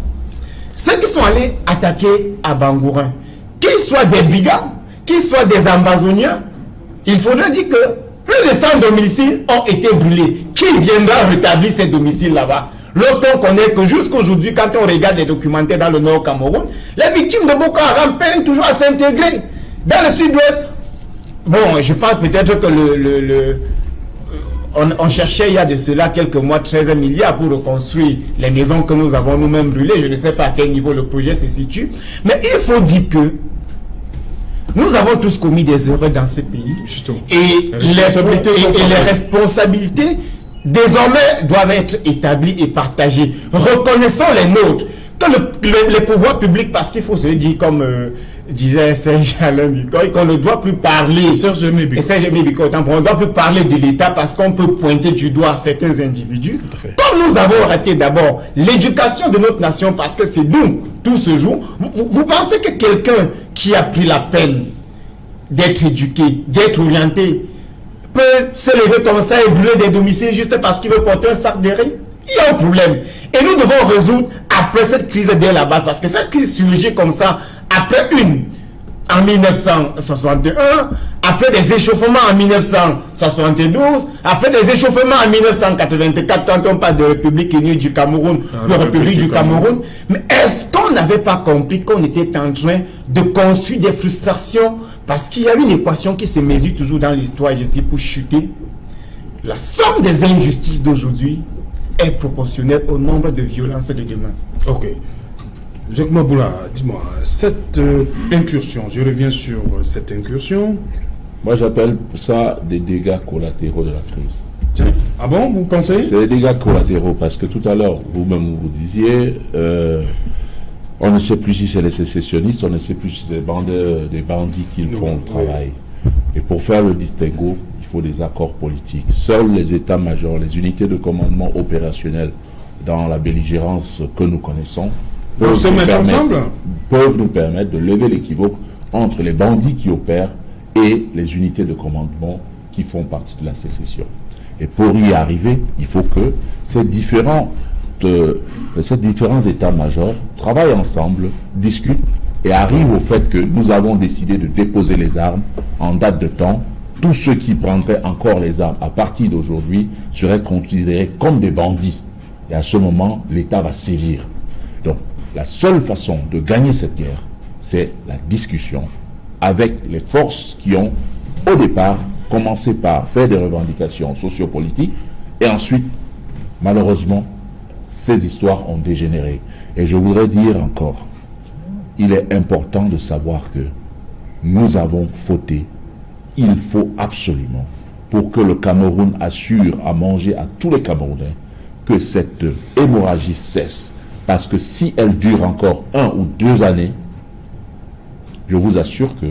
Ceux qui sont allés attaquer à Bangourin, qu'ils soient des brigands, qu'ils soient des ambazoniens, il faudrait dire que plus de 100 domiciles ont été brûlés. Qui viendra rétablir ces domiciles là-bas? Lorsqu'on connaît que jusqu'aujourd'hui, quand on regarde les documentaires dans le nord Cameroun, les victimes de Boko Haram peinent toujours à s'intégrer. Dans le sud-ouest, bon, je pense peut-être que on cherchait il y a de cela quelques mois 13 milliards pour reconstruire les maisons que nous avons nous-mêmes brûlées. Je ne sais pas à quel niveau le projet se situe. Mais il faut dire que nous avons tous commis des erreurs dans ce pays. Et les responsabilités désormais doivent être établis et partagés. Reconnaissons les nôtres. Que les pouvoirs publics, parce qu'il faut se le dire, comme disait Serge Alain Bikoy, qu'on ne doit plus parler. Serge Bikoy, on ne doit plus parler de l'État parce qu'on peut pointer du doigt certains individus. Comme nous avons raté d'abord l'éducation de notre nation, parce que c'est nous, tout se joue. Vous pensez que quelqu'un qui a pris la peine d'être éduqué, d'être orienté, peut se lever comme ça et brûler des domiciles juste parce qu'il veut porter un sac de riz? Il y a un problème. Et nous devons résoudre après cette crise dès la base. Parce que cette crise surgit comme ça, après une en 1961, après des échauffements en 1972, après des échauffements en 1984, quand on parle de République unie du Cameroun, de République du Cameroun. Mais est-ce qu'on n'avait pas compris qu'on était en train de construire des frustrations? Parce qu'il y a une équation qui se mesure toujours dans l'histoire, je dis, pour chuter. La somme des injustices d'aujourd'hui est proportionnelle au nombre de violences de demain. Ok. Jacques Maboula, dis-moi, cette incursion, je reviens sur cette incursion. Moi, j'appelle ça des dégâts collatéraux de la crise. Tiens. Ah bon, vous pensez? C'est des dégâts collatéraux parce que tout à l'heure, vous-même, vous disiez, on ne sait plus si c'est les sécessionnistes, on ne sait plus si c'est des bandits qui font le travail. Et pour faire le distinguo, il faut des accords politiques. Seuls les états-majors, les unités de commandement opérationnel dans la belligérance que nous connaissons peuvent nous permettre de lever l'équivoque entre les bandits qui opèrent et les unités de commandement qui font partie de la sécession. Et pour y arriver, il faut que ces différents états-majors travaillent ensemble, discutent et arrivent au fait que nous avons décidé de déposer les armes en date de temps. Tous ceux qui prendraient encore les armes à partir d'aujourd'hui seraient considérés comme des bandits. Et à ce moment, l'État va sévir. Donc, la seule façon de gagner cette guerre, c'est la discussion avec les forces qui ont, au départ, commencé par faire des revendications sociopolitiques et ensuite, malheureusement, ces histoires ont dégénéré. Et je voudrais dire encore, il est important de savoir que nous avons fauté. Il faut absolument, pour que le Cameroun assure à manger à tous les Camerounais, que cette hémorragie cesse. Parce que si elle dure encore 1 ou 2 années, je vous assure que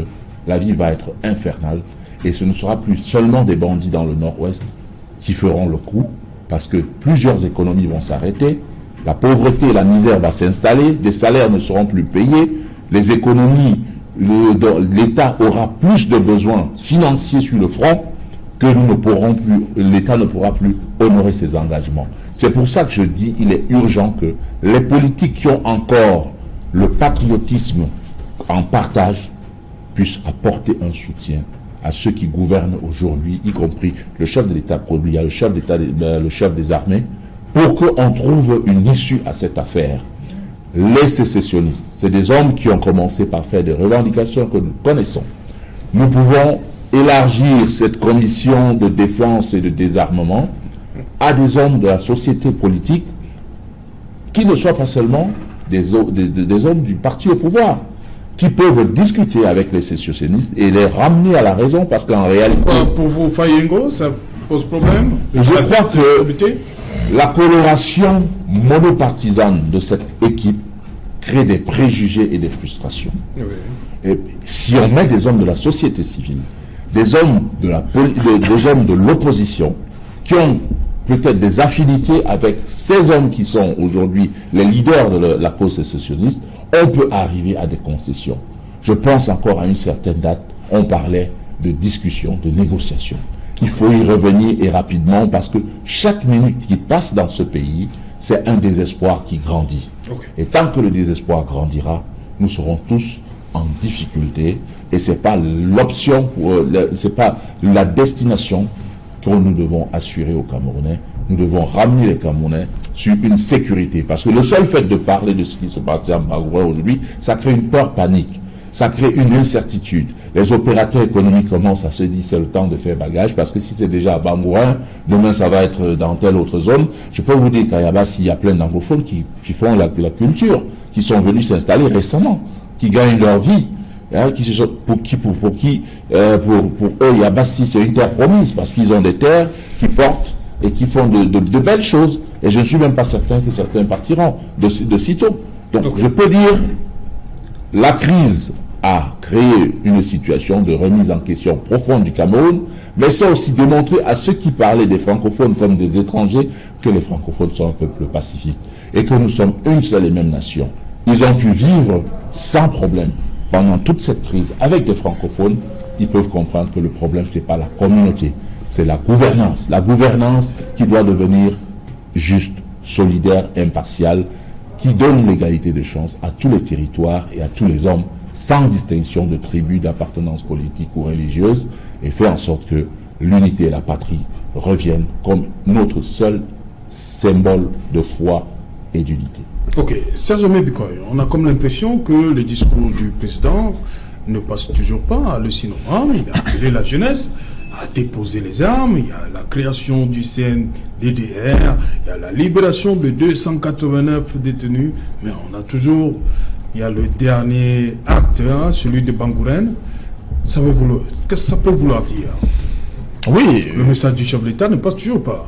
la vie va être infernale. Et ce ne sera plus seulement des bandits dans le nord-ouest qui feront le coup, parce que plusieurs économies vont s'arrêter, la pauvreté et la misère va s'installer, des salaires ne seront plus payés, les économies, l'État aura plus de besoins financiers sur le front que nous ne pourrons plus, l'État ne pourra plus honorer ses engagements. C'est pour ça que je dis qu'il est urgent que les politiques qui ont encore le patriotisme en partage puissent apporter un soutien à ceux qui gouvernent aujourd'hui, y compris le chef de l'État, le chef d'État, le chef des armées, pour qu'on trouve une issue à cette affaire. Les sécessionnistes, c'est des hommes qui ont commencé par faire des revendications que nous connaissons. Nous pouvons élargir cette commission de défense et de désarmement à des hommes de la société politique qui ne soient pas seulement des hommes du parti au pouvoir, qui peuvent discuter avec les sécessionnistes et les ramener à la raison, parce qu'en réalité... Pour vous, Fayengo, ça pose problème? Je crois que la coloration monopartisane de cette équipe crée des préjugés et des frustrations. Oui. Et si on met des hommes de la société civile, des hommes de l'opposition, qui ont peut-être des affinités avec ces hommes qui sont aujourd'hui les leaders de la cause sécessionniste, on peut arriver à des concessions. Je pense encore à une certaine date, on parlait de discussion, de négociation. Il faut y revenir et rapidement, parce que chaque minute qui passe dans ce pays, c'est un désespoir qui grandit. Okay. Et tant que le désespoir grandira, nous serons tous en difficulté, et c'est pas l'option, c'est pas la destination que nous devons assurer aux Camerounais. Nous devons ramener les Camerounais sur une sécurité, parce que le seul fait de parler de ce qui se passe à Bangoura aujourd'hui, ça crée une peur panique, ça crée une incertitude. Les opérateurs économiques commencent à se dire c'est le temps de faire bagage, parce que si c'est déjà à Bangoura, demain ça va être dans telle autre zone. Je peux vous dire qu'à Yabassi, il y a plein d'anglophones qui font la culture, qui sont venus s'installer récemment, qui gagnent leur vie. Hein, pour eux, Yabassi, c'est une terre promise, parce qu'ils ont des terres qui portent et qui font de belles choses. Et je ne suis même pas certain que certains partiront de sitôt. Donc je peux dire, la crise a créé une situation de remise en question profonde du Cameroun, mais ça a aussi démontré à ceux qui parlaient des francophones comme des étrangers que les francophones sont un peuple pacifique et que nous sommes une seule et même nation. Ils ont pu vivre sans problème pendant toute cette crise avec des francophones. Ils peuvent comprendre que le problème, c'est pas la communauté, c'est la gouvernance. La gouvernance qui doit devenir juste, solidaire, impartiale, qui donne l'égalité de chance à tous les territoires et à tous les hommes, sans distinction de tribu, d'appartenance politique ou religieuse, et fait en sorte que l'unité et la patrie reviennent comme notre seul symbole de foi et d'unité. Ok, Serge Mebikoy, on a comme l'impression que le discours du président ne passe toujours pas le 6 novembre. Il a appelé la jeunesse à déposer les armes. Il y a la création du CNDDR, il y a la libération de 289 détenus, mais on a toujours, il y a le dernier acte, hein, celui de Bangourène. Qu'est-ce que ça peut vouloir dire? Oui. Le message du chef de l'État ne passe toujours pas.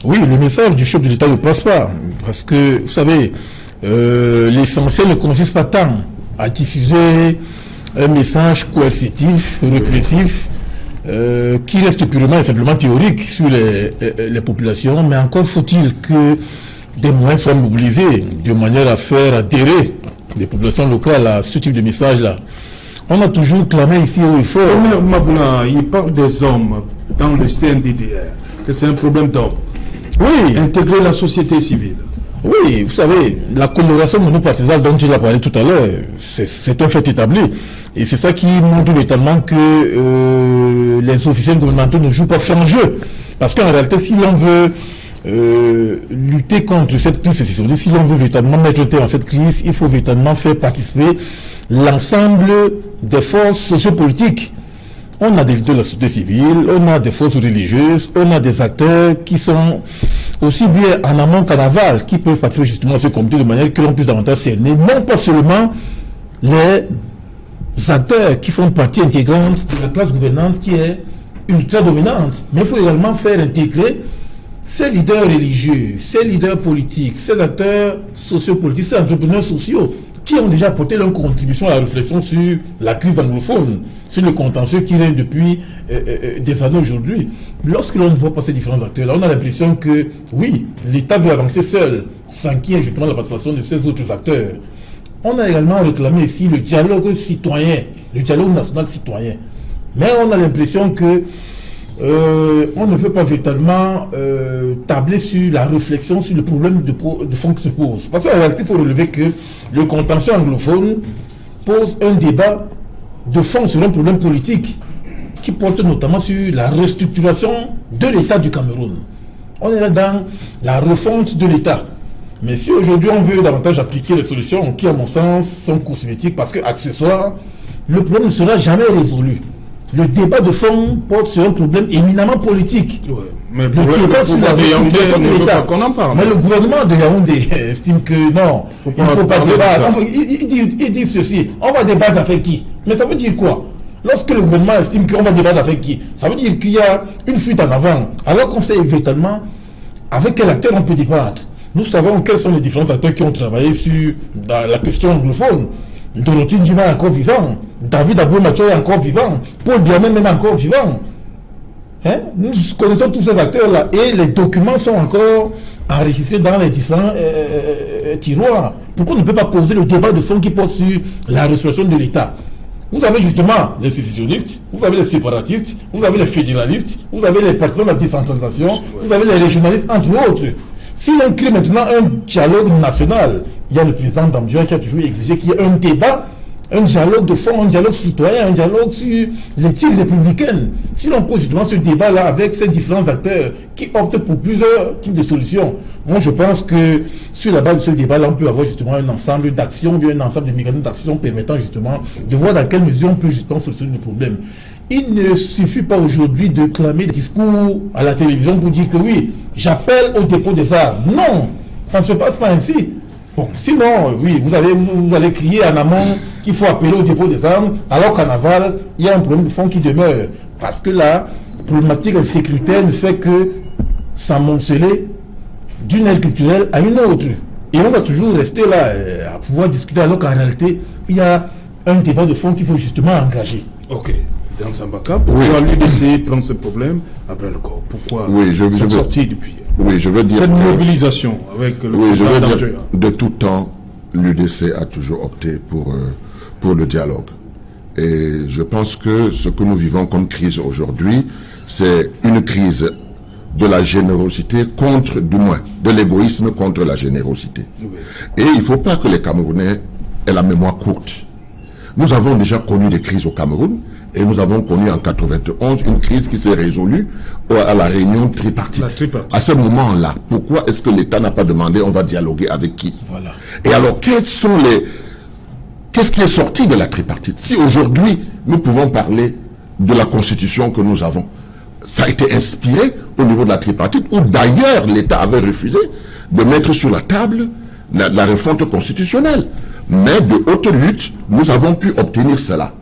Oui, le message du chef de l'État ne passe pas. Parce que, vous savez, l'essentiel ne consiste pas tant à diffuser un message coercitif, répressif, qui reste purement et simplement théorique sur les populations, mais encore faut-il que des moyens soient mobilisés de manière à faire adhérer les populations locales à ce type de message-là. On a toujours clamé ici au fort. Omer Maboula, il parle des hommes dans le CNDDR, que c'est un problème d'hommes. Oui. Intégrer la société civile. Oui, vous savez, la coloration monopartisane dont tu as parlé tout à l'heure, c'est un fait établi. Et c'est ça qui montre véritablement que les officiels gouvernementaux ne jouent pas fin jeu. Parce qu'en réalité, si l'on veut lutter contre cette crise sécessionniste, si l'on veut véritablement mettre un terme à cette crise, il faut véritablement faire participer l'ensemble des forces sociopolitiques. On a des leaders de la société civile, on a des forces religieuses, on a des acteurs qui sont aussi bien en amont qu'en aval, qui peuvent participer justement à ce comité de manière que l'on puisse davantage cerner, non pas seulement les acteurs qui font partie intégrante de la classe gouvernante qui est ultra dominante, mais il faut également faire intégrer ces leaders religieux, ces leaders politiques, ces acteurs sociopolitiques, ces entrepreneurs sociaux qui ont déjà apporté leur contribution à la réflexion sur la crise anglophone, sur le contentieux qui règne depuis des années aujourd'hui. Lorsque l'on ne voit pas ces différents acteurs-là, on a l'impression que, oui, l'État veut avancer seul, sans qu'il y ait justement la participation de ces autres acteurs. On a également réclamé ici le dialogue citoyen, le dialogue national citoyen. Mais on a l'impression que on ne veut pas véritablement tabler sur la réflexion sur le problème de fond qui se pose. Parce qu'en réalité, il faut relever que le contentieux anglophone pose un débat de fond sur un problème politique qui porte notamment sur la restructuration de l'État du Cameroun. On est là dans la refonte de l'État. Mais si aujourd'hui on veut davantage appliquer les solutions qui, à mon sens, sont cosmétiques parce que accessoires, le problème ne sera jamais résolu. Le débat de fond porte sur un problème éminemment politique. Ouais, mais le débat sur la restructuration de l'État. Mais le gouvernement de Yaoundé estime que non, il ne faut pas débattre. Ils disent ceci, on va débattre avec qui? Mais ça veut dire quoi? Lorsque le gouvernement estime qu'on va débattre avec qui? Ça veut dire qu'il y a une fuite en avant. Alors qu'on sait véritablement avec quel acteur on peut débattre. Nous savons quels sont les différents acteurs qui ont travaillé sur la question anglophone. Dorothy Ndjima est encore vivant, David Abou-Macho est encore vivant, Paul Biamé même encore vivant. Hein? Nous connaissons tous ces acteurs-là et les documents sont encore enregistrés dans les différents tiroirs. Pourquoi on ne peut pas poser le débat de fond qui porte sur la restauration de l'État? Vous avez justement les sécessionnistes, vous avez les séparatistes, vous avez les fédéralistes, vous avez les partisans de la décentralisation, vous avez les régionalistes, entre autres. Si l'on crée maintenant un dialogue national, il y a le président Damdjoua qui a toujours exigé qu'il y ait un débat, un dialogue de fond, un dialogue citoyen, un dialogue sur l'éthique républicaine. Si l'on pose justement ce débat-là avec ces différents acteurs qui optent pour plusieurs types de solutions, moi je pense que sur la base de ce débat-là, on peut avoir justement un ensemble d'actions, un ensemble de mécanismes d'action permettant justement de voir dans quelle mesure on peut justement solutionner le problème. Il ne suffit pas aujourd'hui de clamer des discours à la télévision pour dire que oui, j'appelle au dépôt des armes. Non, ça ne se passe pas ainsi. Bon, sinon, oui, vous allez crier en amont qu'il faut appeler au dépôt des armes, alors qu'en aval, il y a un problème de fond qui demeure. Parce que la problématique sécuritaire ne fait que s'amonceler d'une aile culturelle à une autre. Et on va toujours rester là à pouvoir discuter alors qu'en réalité, il y a un débat de fond qu'il faut justement engager. Ok. Dans Sambaka, pourquoi l'UDC prend ce problème après le corps? Pourquoi je veux sorti depuis? Oui, je veux dire cette mobilisation avec le je veux dire, de tout temps, l'UDC a toujours opté pour le dialogue. Et je pense que ce que nous vivons comme crise aujourd'hui, c'est une crise de la générosité contre, du moins, de l'égoïsme contre la générosité. Oui. Et il ne faut pas que les Camerounais aient la mémoire courte. Nous avons déjà connu des crises au Cameroun et nous avons connu en 91 une crise qui s'est résolue à la réunion tripartite. À ce moment-là, pourquoi est-ce que l'État n'a pas demandé on va dialoguer avec qui? Voilà. Et alors, qu'est-ce qui est sorti de la tripartite? Si aujourd'hui, nous pouvons parler de la constitution que nous avons, ça a été inspiré au niveau de la tripartite, où d'ailleurs l'État avait refusé de mettre sur la table la réforme constitutionnelle. Mais de haute lutte, nous avons pu obtenir cela.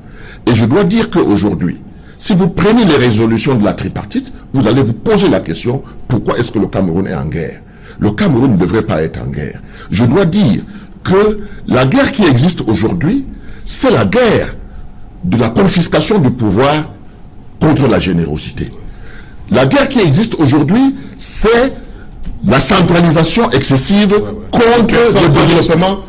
Et je dois dire qu'aujourd'hui, si vous prenez les résolutions de la tripartite, vous allez vous poser la question, pourquoi est-ce que le Cameroun est en guerre? Le Cameroun ne devrait pas être en guerre. Je dois dire que la guerre qui existe aujourd'hui, c'est la guerre de la confiscation du pouvoir contre la générosité. La guerre qui existe aujourd'hui, c'est la centralisation excessive contre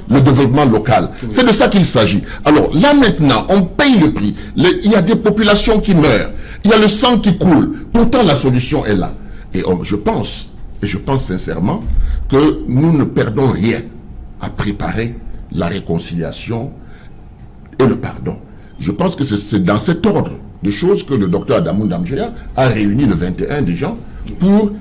le développement local. C'est de ça qu'il s'agit. Alors là maintenant, on paye le prix. Il y a des populations qui meurent. Il y a le sang qui coule. Pourtant, la solution est là. Et je pense sincèrement que nous ne perdons rien à préparer la réconciliation et le pardon. Je pense que c'est dans cet ordre de choses que le docteur Adamou Ndamjeya a réuni le 21 des gens pour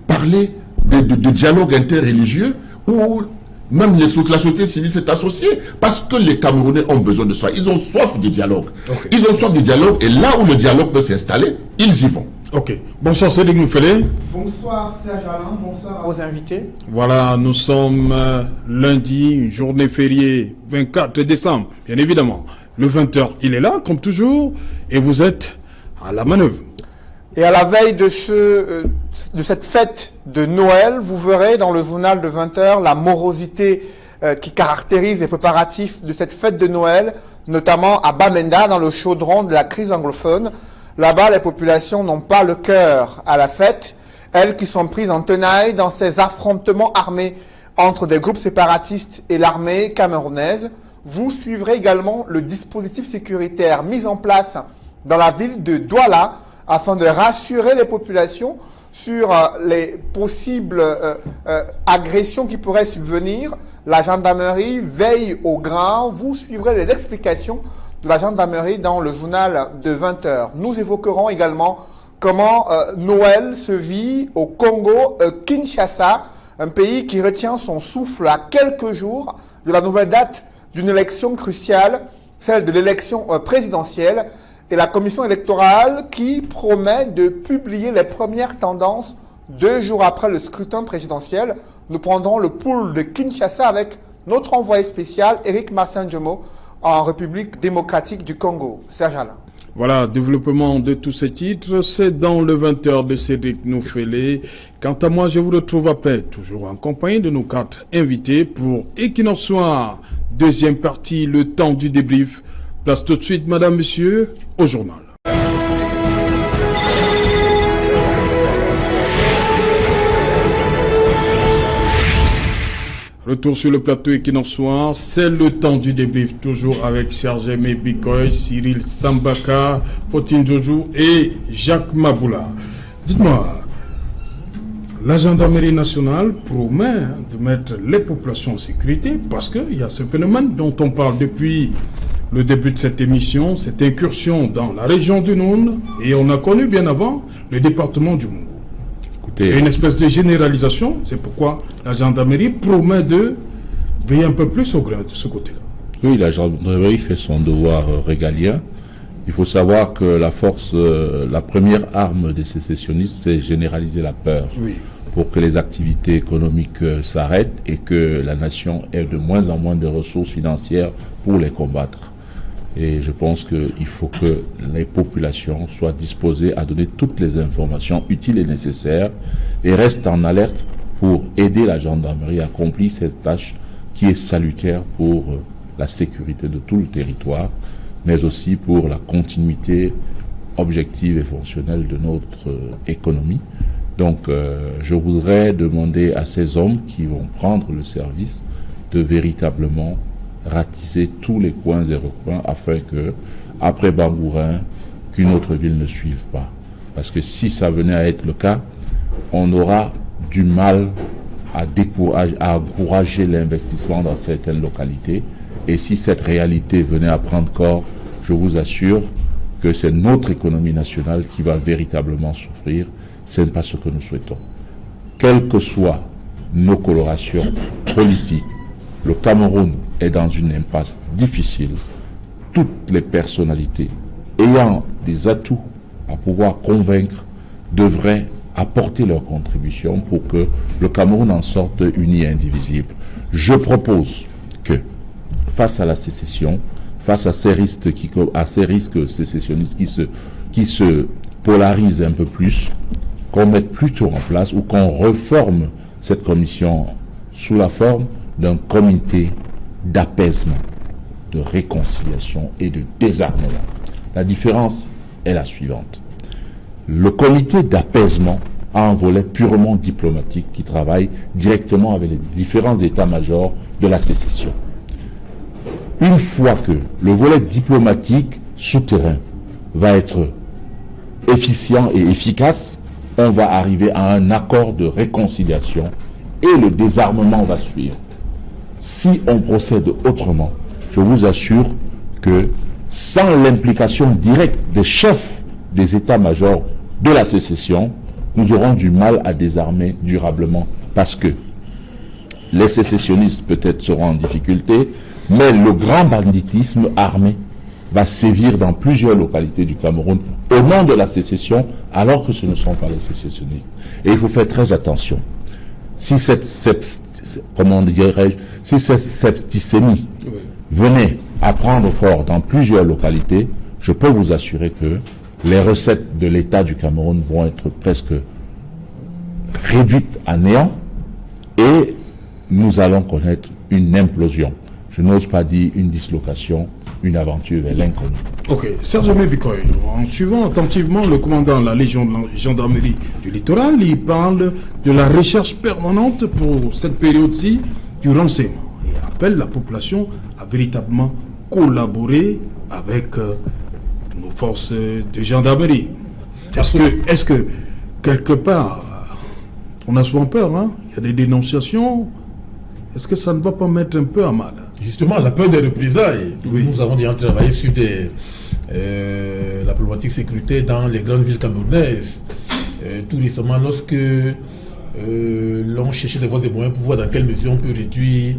parler de dialogue interreligieux où même la société civile s'est associée parce que les Camerounais ont besoin de ça. Ils ont soif de dialogue. Okay. Ils ont soif de dialogue et là où le dialogue peut s'installer, ils y vont. Ok. Bonsoir Cédric Noufélé. Bonsoir Serge Alain, bonsoir aux invités. Voilà, nous sommes lundi, journée fériée, 24 décembre, bien évidemment. Le 20h, il est là, comme toujours, et vous êtes à la manœuvre. Et à la veille de cette fête de Noël, vous verrez dans le journal de 20h la morosité qui caractérise les préparatifs de cette fête de Noël, notamment à Bamenda, dans le chaudron de la crise anglophone. Là-bas, les populations n'ont pas le cœur à la fête, elles qui sont prises en tenaille dans ces affrontements armés entre des groupes séparatistes et l'armée camerounaise. Vous suivrez également le dispositif sécuritaire mis en place dans la ville de Douala afin de rassurer les populations sur les possibles agressions qui pourraient subvenir. La gendarmerie veille au grain. Vous suivrez les explications de la gendarmerie dans le journal de 20h. Nous évoquerons également comment Noël se vit au Congo, Kinshasa, un pays qui retient son souffle à quelques jours de la nouvelle date d'une élection cruciale, celle de l'élection présidentielle, et la commission électorale qui promet de publier les premières tendances 2 jours après le scrutin présidentiel. Nous prendrons le pouls de Kinshasa avec notre envoyé spécial, Éric Massanjomo, en République démocratique du Congo. Serge Alain. Voilà, développement de tous ces titres, c'est dans le 20h de Cédric Noufélé. Quant à moi, je vous retrouve après, toujours en compagnie de nos 4 invités pour Equinox Soir. Deuxième partie, le temps du débrief. Place tout de suite, madame, monsieur, au journal. Retour sur le plateau Equinox Soir, c'est le temps du débrief, toujours avec Serge Aimé Bikoy, Cyril Sambaka, Potine Jojo et Jacques Maboula. Dites-moi, la gendarmerie nationale promet de mettre les populations en sécurité parce qu'il y a ce phénomène dont on parle depuis le début de cette émission, cette incursion dans la région du Noun, et on a connu bien avant le département du Mungu. Il y a une espèce de généralisation, c'est pourquoi la gendarmerie promet de veiller un peu plus au grain de ce côté-là. Oui, la gendarmerie fait son devoir régalien. Il faut savoir que la force, la première arme des sécessionnistes, c'est généraliser la peur. Oui. Pour que les activités économiques s'arrêtent et que la nation ait de moins en moins de ressources financières pour les combattre. Et je pense qu'il faut que les populations soient disposées à donner toutes les informations utiles et nécessaires et restent en alerte pour aider la gendarmerie à accomplir cette tâche qui est salutaire pour la sécurité de tout le territoire, mais aussi pour la continuité objective et fonctionnelle de notre économie. Donc je voudrais demander à ces hommes qui vont prendre le service de véritablement ratisser tous les coins et recoins afin que, après Bangourin, qu'une autre ville ne suive pas. Parce que si ça venait à être le cas, on aura du mal à encourager l'investissement dans certaines localités. Et si cette réalité venait à prendre corps, je vous assure que c'est notre économie nationale qui va véritablement souffrir. Ce n'est pas ce que nous souhaitons. Quelles que soient nos colorations politiques, le Cameroun est dans une impasse difficile. Toutes les personnalités ayant des atouts à pouvoir convaincre devraient apporter leur contribution pour que le Cameroun en sorte uni et indivisible. Je propose que, face à la sécession, face à ces risques sécessionnistes qui se polarisent un peu plus, qu'on mette plutôt en place ou qu'on reforme cette commission sous la forme d'un comité d'apaisement, de réconciliation et de désarmement. La différence est la suivante. Le comité d'apaisement a un volet purement diplomatique qui travaille directement avec les différents états-majors de la sécession. Une fois que le volet diplomatique souterrain va être efficient et efficace, on va arriver à un accord de réconciliation et le désarmement va suivre. Si on procède autrement, je vous assure que sans l'implication directe des chefs des états-majors de la sécession, nous aurons du mal à désarmer durablement parce que les sécessionnistes peut-être seront en difficulté, mais le grand banditisme armé va sévir dans plusieurs localités du Cameroun au nom de la sécession, alors que ce ne sont pas les sécessionnistes. Et il faut faire très attention. Si cette septicémie venait à prendre corps dans plusieurs localités, je peux vous assurer que les recettes de l'État du Cameroun vont être presque réduites à néant et nous allons connaître une implosion. Je n'ose pas dire une dislocation, une aventure vers l'inconnu. Ok, Serge Bikoy, en suivant attentivement le commandant de la Légion de la gendarmerie du littoral, il parle de la recherche permanente pour cette période-ci du renseignement et appelle la population à véritablement collaborer avec nos forces de gendarmerie. Est-ce que quelque part, on a souvent peur, hein? Il y a des dénonciations, est-ce que ça ne va pas mettre un peu à mal? Justement, la peur des représailles. Oui. Nous avons déjà travaillé sur la problématique sécurité dans les grandes villes camerounaises. Tout récemment, lorsque l'on cherchait des voies et moyens pour voir dans quelle mesure on peut réduire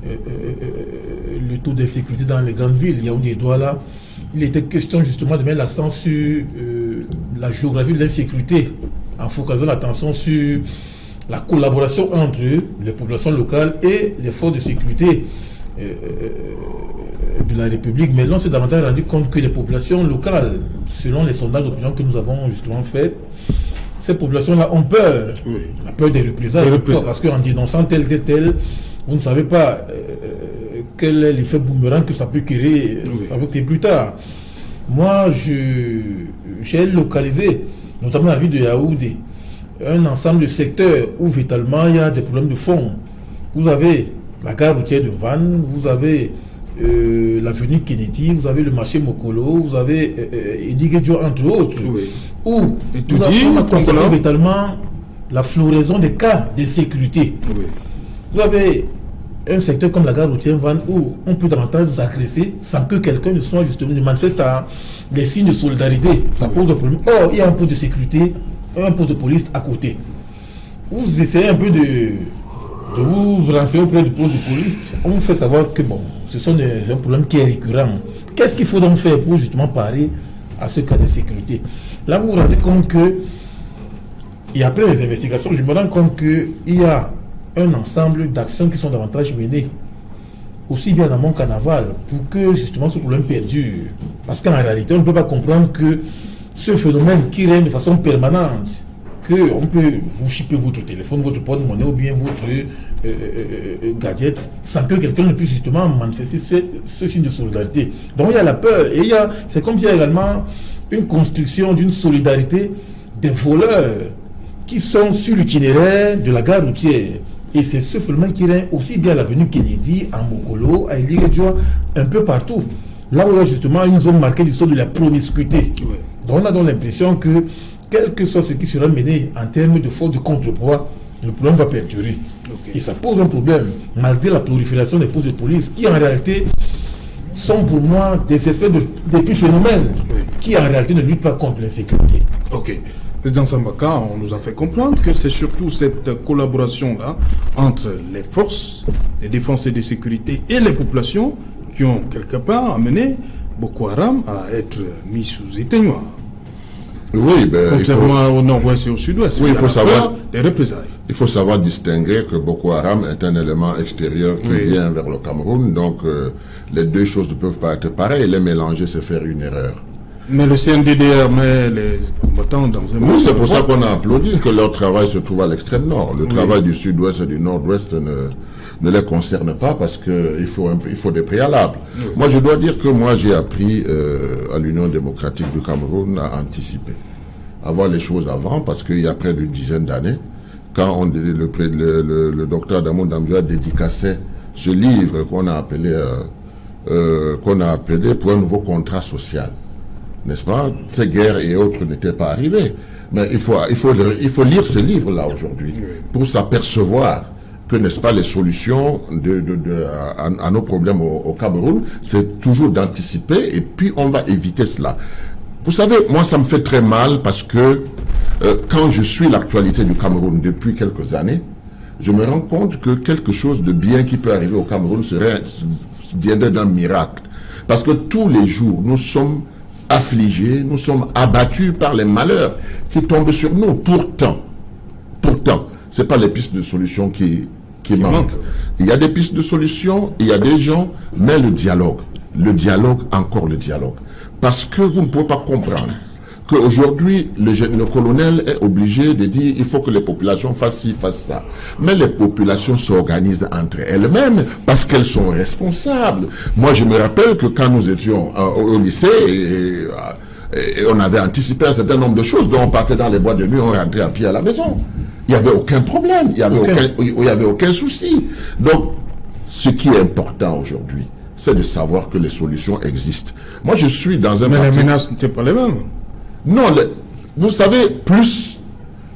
le taux d'insécurité dans les grandes villes, Yaoundé et Douala, il était question justement de mettre l'accent sur la géographie de l'insécurité, en focalisant l'attention sur la collaboration entre les populations locales et les forces de sécurité de la République. Mais l'on s'est davantage rendu compte que les populations locales, selon les sondages d'opinion que nous avons justement fait, ces populations-là ont peur, la peur des représailles, parce qu'en dénonçant tel, vous ne savez pas quel est l'effet boomerang que ça peut créer, plus tard. Moi, j'ai localisé, notamment dans la ville de Yaoundé, un ensemble de secteurs où véritablement il y a des problèmes de fond. Vous avez la gare routière de Vannes, vous avez l'avenue Kennedy, vous avez le marché Mokolo, vous avez Edigedjo, entre autres, où vous avez constaté véritablement la floraison des cas d'insécurité. Vous avez un secteur comme la gare routière Vannes où on peut davantage vous agresser sans que quelqu'un ne soit justement de manifester des signes de solidarité. Ça pose un problème. Or, il y a un poste de sécurité, un poste de police à côté. Vous essayez un peu de vous renseigner auprès du poste de police, on vous fait savoir que bon, ce sont un problème qui est récurrent. Qu'est-ce qu'il faut donc faire pour justement parer à ce cas d'insécurité? Là, vous vous rendez compte que, et après les investigations, je me rends compte qu'il y a un ensemble d'actions qui sont davantage menées. aussi bien dans mon carnaval, pour que justement ce problème perdure. Parce qu'en réalité, on ne peut pas comprendre que ce phénomène qui règne de façon permanente, qu'on peut vous chipper votre téléphone, votre porte-monnaie ou bien votre gadget sans que quelqu'un ne puisse justement manifester ce signe de solidarité. Donc il y a la peur et c'est comme s'il y a également une construction d'une solidarité des voleurs qui sont sur l'itinéraire de la gare routière. Et c'est ce phénomène qui règne aussi bien à l'avenue Kennedy, à Mokolo, à Iligadjoa, un peu partout. Là où il y a justement une zone marquée du sort de la promiscuité. Ouais. Donc on a donc l'impression que, quel que soit ce qui sera mené en termes de force de contrepoids, le problème va perdurer. Okay. Et ça pose un problème, malgré la prolifération des postes de police, qui en réalité sont pour moi des espèces d'épiphénomènes qui en réalité ne luttent pas contre l'insécurité. Ok. Président Sambaka, on nous a fait comprendre que c'est surtout cette collaboration-là entre les forces de défense et de sécurité et les populations qui ont quelque part amené Boko Haram à être mis sous éteignoir. Oui, contrairement au nord-ouest et au sud-ouest. Oui, il faut savoir des représailles. Il faut savoir distinguer que Boko Haram est un élément extérieur qui vient vers le Cameroun, donc les deux choses ne peuvent pas être pareilles. Les mélanger, c'est faire une erreur. Mais le CNDDR met les combattants dans un... Oui, c'est pour ça qu'on a applaudi que leur travail se trouve à l'extrême nord. Le travail du sud-ouest et du nord-ouest ne les concerne pas parce qu'il faut des préalables. Oui. Moi, je dois dire que j'ai appris à l'Union démocratique du Cameroun à anticiper, à voir les choses avant, parce qu'il y a près d'une dizaine d'années, quand le docteur Damon Dambia dédicaçait ce livre qu'on a appelé pour un nouveau contrat social. N'est-ce pas? Ces guerres et autres n'étaient pas arrivées. Mais il faut lire ce livre-là aujourd'hui pour s'apercevoir que, n'est-ce pas, les solutions à nos problèmes au Cameroun, c'est toujours d'anticiper et puis on va éviter cela. Vous savez, moi ça me fait très mal parce que quand je suis l'actualité du Cameroun depuis quelques années, je me rends compte que quelque chose de bien qui peut arriver au Cameroun viendrait d'un miracle. Parce que tous les jours, nous sommes affligés, nous sommes abattus par les malheurs qui tombent sur nous. Pourtant, ce n'est pas les pistes de solution qui manquent. Il y a des pistes de solution, il y a des gens, mais le dialogue, encore le dialogue. Parce que vous ne pouvez pas comprendre qu'aujourd'hui, le colonel est obligé de dire il faut que les populations fassent ci, fassent ça. Mais les populations s'organisent entre elles-mêmes parce qu'elles sont responsables. Moi, je me rappelle que quand nous étions au lycée, et on avait anticipé un certain nombre de choses, dont on partait dans les boîtes de nuit, on rentrait à pied à la maison. Il n'y avait aucun problème, il n'y avait aucun souci. Donc, ce qui est important aujourd'hui, c'est de savoir que les solutions existent. Moi, je suis dans un... Mais les menaces n'étaient pas les mêmes. Non, vous savez, plus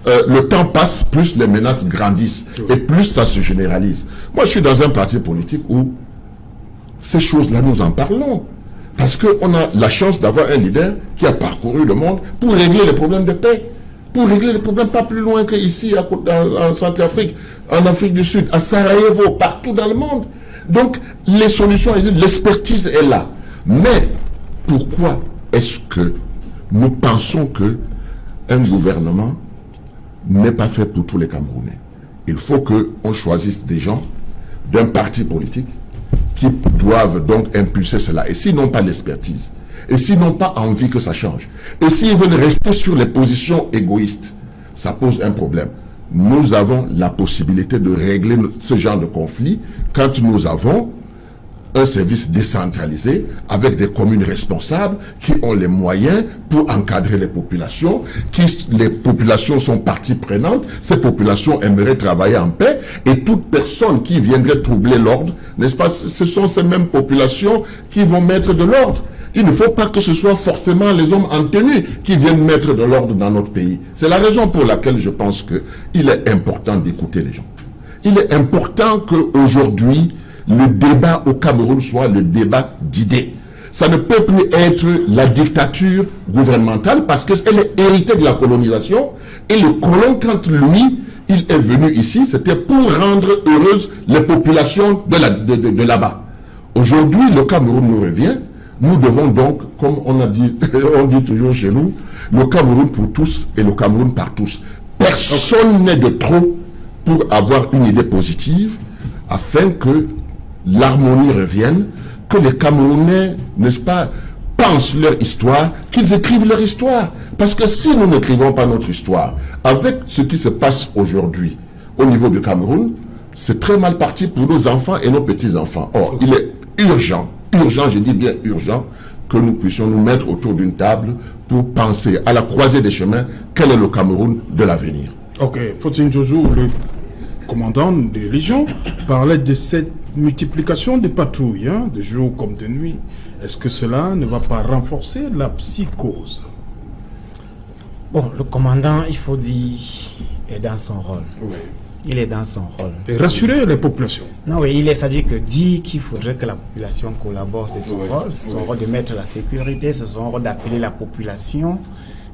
le temps passe, plus les menaces grandissent et plus ça se généralise. Moi, je suis dans un parti politique où ces choses-là, nous en parlons. Parce qu'on a la chance d'avoir un leader qui a parcouru le monde pour régler les problèmes de paix. Pour régler les problèmes pas plus loin qu'ici, en Centrafrique, en Afrique du Sud, à Sarajevo, partout dans le monde. Donc, les solutions existent, l'expertise est là. Mais, pourquoi est-ce que nous pensons que un gouvernement n'est pas fait pour tous les Camerounais? Il faut qu'on choisisse des gens d'un parti politique qui doivent donc impulser cela. Et s'ils n'ont pas l'expertise, et s'ils n'ont pas envie que ça change, et s'ils veulent rester sur les positions égoïstes, ça pose un problème. Nous avons la possibilité de régler ce genre de conflit quand nous avons un service décentralisé avec des communes responsables qui ont les moyens pour encadrer les populations, les populations sont partie prenante, ces populations aimeraient travailler en paix et toute personne qui viendrait troubler l'ordre, n'est-ce pas, ce sont ces mêmes populations qui vont mettre de l'ordre. Il ne faut pas que ce soit forcément les hommes en tenue qui viennent mettre de l'ordre dans notre pays. C'est la raison pour laquelle je pense qu'il est important d'écouter les gens. Il est important qu'aujourd'hui, le débat au Cameroun soit le débat d'idées. Ça ne peut plus être la dictature gouvernementale parce qu'elle est héritée de la colonisation. Et le colon, quand lui, il est venu ici, c'était pour rendre heureuses les populations de là-bas. Aujourd'hui, le Cameroun nous revient. Nous devons donc, comme on dit toujours chez nous, le Cameroun pour tous et le Cameroun par tous. Personne n'est de trop pour avoir une idée positive afin que l'harmonie revienne, que les Camerounais, n'est-ce pas, pensent leur histoire, qu'ils écrivent leur histoire. Parce que si nous n'écrivons pas notre histoire, avec ce qui se passe aujourd'hui au niveau du Cameroun, c'est très mal parti pour nos enfants et nos petits-enfants. Or, il est urgent, je dis bien urgent, que nous puissions nous mettre autour d'une table pour penser à la croisée des chemins, quel est le Cameroun de l'avenir. Ok, Faustin Jojo, le commandant des légions, parlait de cette multiplication des patrouilles, de jour comme de nuit. Est-ce que cela ne va pas renforcer la psychose? Bon, le commandant, il faut dire, est dans son rôle. Oui. Il est dans son rôle. Et rassurer les populations. Non, oui, il est, c'est-à-dire que dire qu'il faudrait que la population collabore, c'est son rôle. C'est son rôle de mettre la sécurité, c'est son rôle d'appeler la population.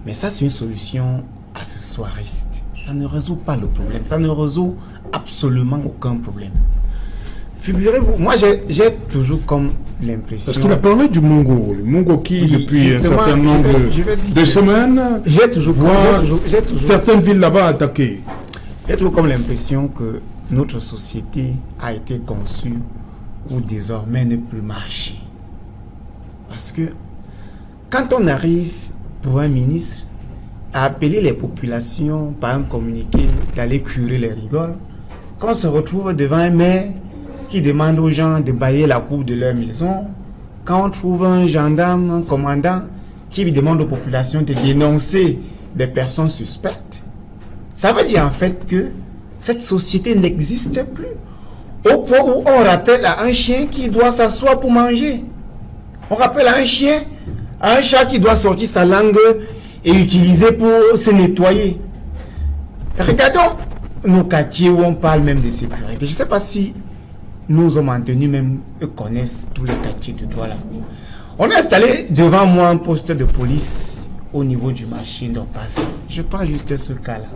Mais ça, c'est une solution accessoiriste. Ça ne résout pas le problème. Ça ne résout absolument aucun problème. Figurez-vous, moi, j'ai toujours comme l'impression... Parce qu'il a parlé du Mongo. Le Mongo qui, oui, depuis un certain nombre de semaines, j'ai toujours certaines villes là-bas attaquées. J'ai toujours comme l'impression que notre société a été conçue pour désormais ne plus marcher. Parce que quand on arrive pour un ministre à appeler les populations par un communiqué d'aller curer les rigoles, quand on se retrouve devant un maire qui demande aux gens de bailler la cour de leur maison, quand on trouve un gendarme, un commandant qui lui demande aux populations de dénoncer des personnes suspectes, ça veut dire en fait que cette société n'existe plus. Au point où on rappelle à un chien qui doit s'asseoir pour manger. On rappelle à un chien, à un chat qui doit sortir sa langue et utiliser pour se nettoyer. Regardons nos quartiers où on parle même de sécurité. Je ne sais pas si nos hommes en tenue même connaissent tous les quartiers de Douala. On a installé devant moi un poste de police au niveau du marché d'Orpassi. Je prends juste ce cas-là.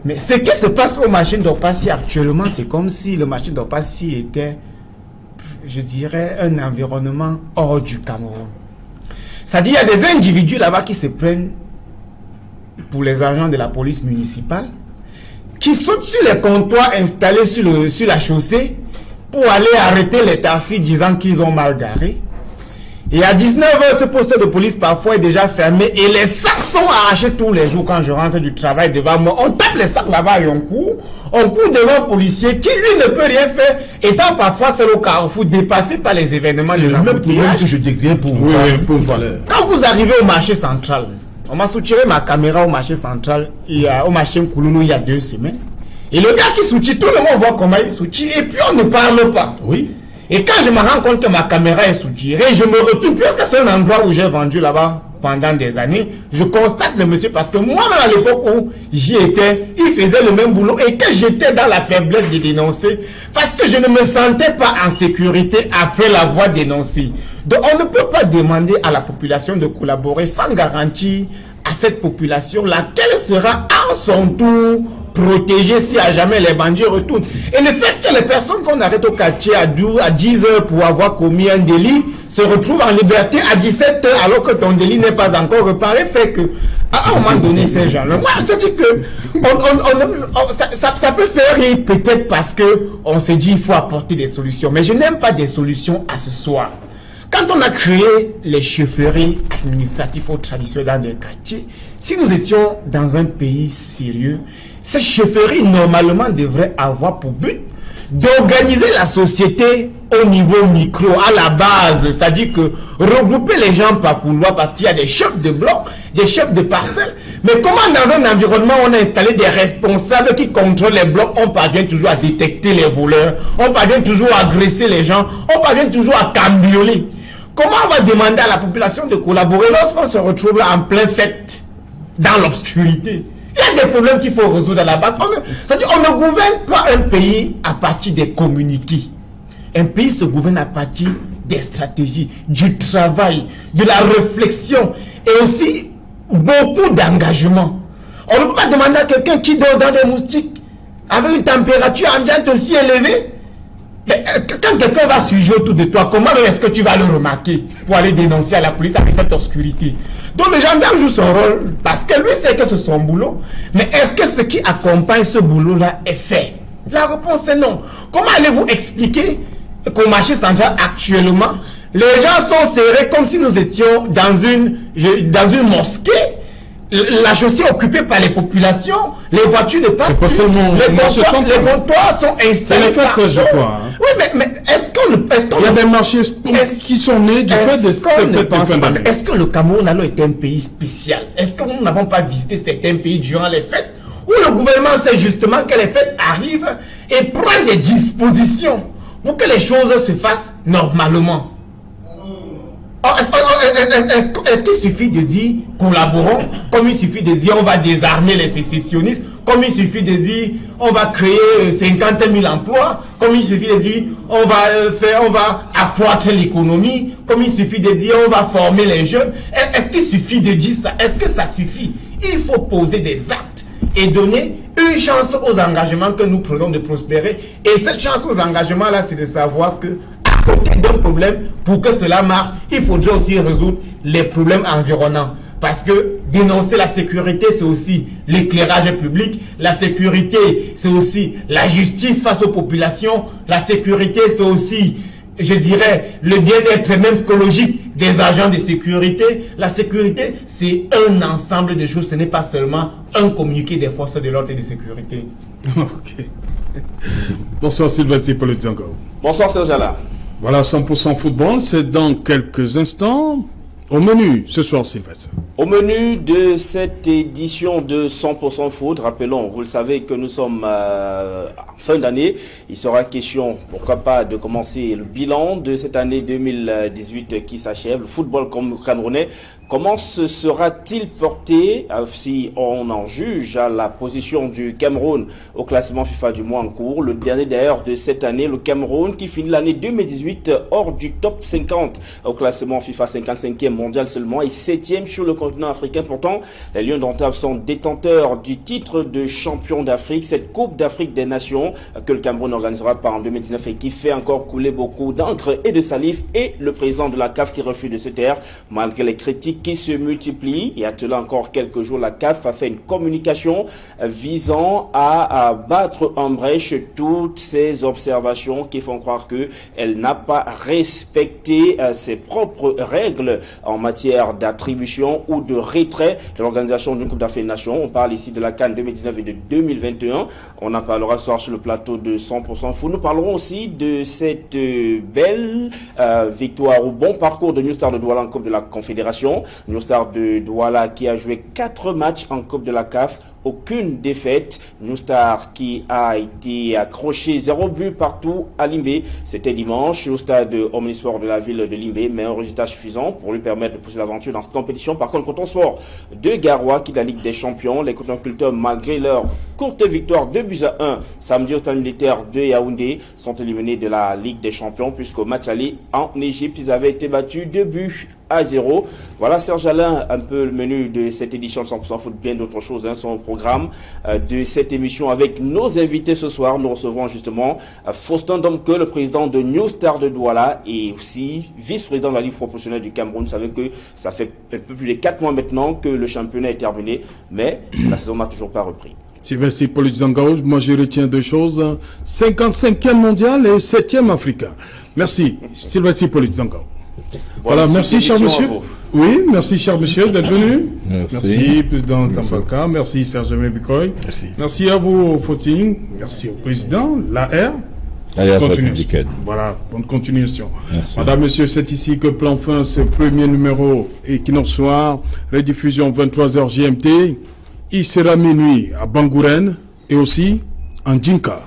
Mais ce qui se passe au marché d'Orpassi actuellement, c'est comme si le marché d'Orpassi était, je dirais, un environnement hors du Cameroun. C'est-à-dire qu'il y a des individus là-bas qui se prennent pour les agents de la police municipale, qui sautent sur les comptoirs installés sur la chaussée pour aller arrêter les taxis disant qu'ils ont mal garé. Et à 19h, ce poste de police parfois est déjà fermé et les sacs sont arrachés tous les jours quand je rentre du travail devant moi. On tape les sacs là-bas et on court devant un policier qui lui ne peut rien faire, étant parfois seul au carrefour, dépassé par les événements. C'est le même problème que je décris pour vous. Quand vous arrivez au marché central, on m'a soutiré ma caméra au marché central, au marché Nkouloulou il y a 2 semaines. Et le gars qui soutient, tout le monde voit comment il soutient et puis on ne parle pas. Oui. Et quand je me rends compte que ma caméra est soutirée, je me retourne, puisque c'est un endroit où j'ai vendu là-bas pendant des années, je constate le monsieur, parce que moi-même à l'époque où j'y étais, il faisait le même boulot et que j'étais dans la faiblesse de dénoncer, parce que je ne me sentais pas en sécurité après l'avoir dénoncé. Donc on ne peut pas demander à la population de collaborer sans garantie à cette population laquelle sera en son tour protégée si à jamais les bandits retournent. Et le fait que les personnes qu'on arrête au quartier à 10 heures pour avoir commis un délit se retrouvent en liberté à 17 heures alors que ton délit n'est pas encore réparé fait que à un moment donné ces gens-là, moi je dis que ça peut faire rire peut-être parce que on se dit il faut apporter des solutions, mais je n'aime pas des solutions à ce soir. Quand on a créé les chefferies administratives ou traditionnelles dans des quartiers, si nous étions dans un pays sérieux, ces chefferies normalement devraient avoir pour but d'organiser la société au niveau micro, à la base, c'est-à-dire que regrouper les gens par couloir parce qu'il y a des chefs de bloc, des chefs de parcelles. Mais comment dans un environnement où on a installé des responsables qui contrôlent les blocs, on parvient toujours à détecter les voleurs, on parvient toujours à agresser les gens, on parvient toujours à cambrioler. Comment on va demander à la population de collaborer lorsqu'on se retrouve là en plein fête, dans l'obscurité? Il y a des problèmes qu'il faut résoudre à la base. C'est-à-dire on ne gouverne pas un pays à partir des communiqués. Un pays se gouverne à partir des stratégies, du travail, de la réflexion et aussi beaucoup d'engagement. On ne peut pas demander à quelqu'un qui dort dans des moustiques avec une température ambiante aussi élevée. Mais quand quelqu'un va surgir autour de toi, comment est-ce que tu vas le remarquer pour aller dénoncer à la police avec cette obscurité? Donc le gendarme joue son rôle parce que lui sait que c'est son boulot. Mais est-ce que ce qui accompagne ce boulot-là est fait? La réponse est non. Comment allez-vous expliquer qu'au marché central actuellement, les gens sont serrés comme si nous étions dans une mosquée. La chaussée occupée par les populations, les voitures ne passent plus, les comptoirs sont installés. C'est le fait, je crois. Hein. Oui, mais est-ce qu'on... Il y a des marchés qui sont nés du fait de cette fête de fin. Est-ce que le Cameroun alors est un pays spécial? Est-ce que nous n'avons pas visité certains pays durant les fêtes où le gouvernement sait justement que les fêtes arrivent et prend des dispositions pour que les choses se fassent normalement? Est-ce qu'il suffit de dire collaborons, comme il suffit de dire on va désarmer les sécessionnistes, comme il suffit de dire on va créer 50 000 emplois, comme il suffit de dire on va accroître l'économie, comme il suffit de dire on va former les jeunes? Est-ce qu'il suffit de dire ça? Est-ce que ça suffit? Il faut poser des actes et donner une chance aux engagements que nous prenons de prospérer. Et cette chance aux engagements là, c'est de savoir que côté d'un problème, pour que cela marche, il faudrait aussi résoudre les problèmes environnants. Parce que dénoncer la sécurité, c'est aussi l'éclairage public. La sécurité, c'est aussi la justice face aux populations. La sécurité, c'est aussi, je dirais, le bien-être même psychologique des agents de sécurité. La sécurité, c'est un ensemble de choses. Ce n'est pas seulement un communiqué des forces de l'ordre et de sécurité. Ok. Bonsoir Sylvestre Politzango. Bonsoir Serge Alain. Voilà, 100% football, c'est dans quelques instants. Au menu, ce soir, Sylvestre. Au menu de cette édition de 100% foot, rappelons, vous le savez que nous sommes en fin d'année. Il sera question, pourquoi pas, de commencer le bilan de cette année 2018 qui s'achève. Le football camerounais, comment se sera-t-il porté si on en juge à la position du Cameroun au classement FIFA du mois en cours? Le dernier d'ailleurs de cette année, le Cameroun qui finit l'année 2018 hors du top 50 au classement FIFA, 55e mondial seulement et 7e sur le continent africain. Pourtant, les Lions d'Antave sont détenteurs du titre de champion d'Afrique, cette Coupe d'Afrique des Nations que le Cameroun organisera en 2019 et qui fait encore couler beaucoup d'encre et de salive, et le président de la CAF qui refuse de se taire malgré les critiques qui se multiplient. Et à cela encore quelques jours, la CAF a fait une communication visant à battre en brèche toutes ces observations qui font croire qu'elle n'a pas respecté ses propres règles en matière d'attribution ou de retrait de l'organisation d'une Coupe d'Afrique des Nations. On parle ici de la CAN 2019 et de 2021. On en parlera ce soir sur le plateau de 100% foot. Nous parlerons aussi de cette belle victoire ou bon parcours de New Star de Douala en Coupe de la Confédération. New Star de Douala qui a joué 4 matchs en Coupe de la CAF. Aucune défaite. New Star qui a été accroché 0 but partout à Limbé. C'était dimanche au stade Omnisport de la ville de Limbé, mais un résultat suffisant pour lui permettre de pousser l'aventure dans cette compétition. Par contre, Coton Sport de Garoua qui de la Ligue des Champions, les cotonculteurs, malgré leur courte victoire 2-1 samedi au stade militaire de Yaoundé, sont éliminés de la Ligue des Champions puisqu'au match aller en Égypte, ils avaient été battus 2-0. Voilà Serge Alain, un peu le menu de cette édition de 100% foot, bien d'autres choses sont au programme de cette émission avec nos invités ce soir. Nous recevons justement Faustin Domke, le président de New Star de Douala et aussi vice-président de la Ligue professionnelle du Cameroun. Vous savez que ça fait un peu plus de 4 mois maintenant que le championnat est terminé, mais la saison n'a toujours pas repris. Sylvestre Politzango, moi je retiens 2 choses, 55e mondial et 7e africain. Merci Sylvestre Politzango. Voilà, merci cher monsieur. Oui, merci cher monsieur d'être venu. Merci président Zambalka, merci Serge Mebikoy. Merci à vous Footing, merci au président, l'AR. Voilà, bonne continuation. Merci. Madame, monsieur, c'est ici que prend fin ce premier numéro Equinox Soir, rediffusion 23h GMT. Il sera minuit à Bangourène et aussi en Djinka.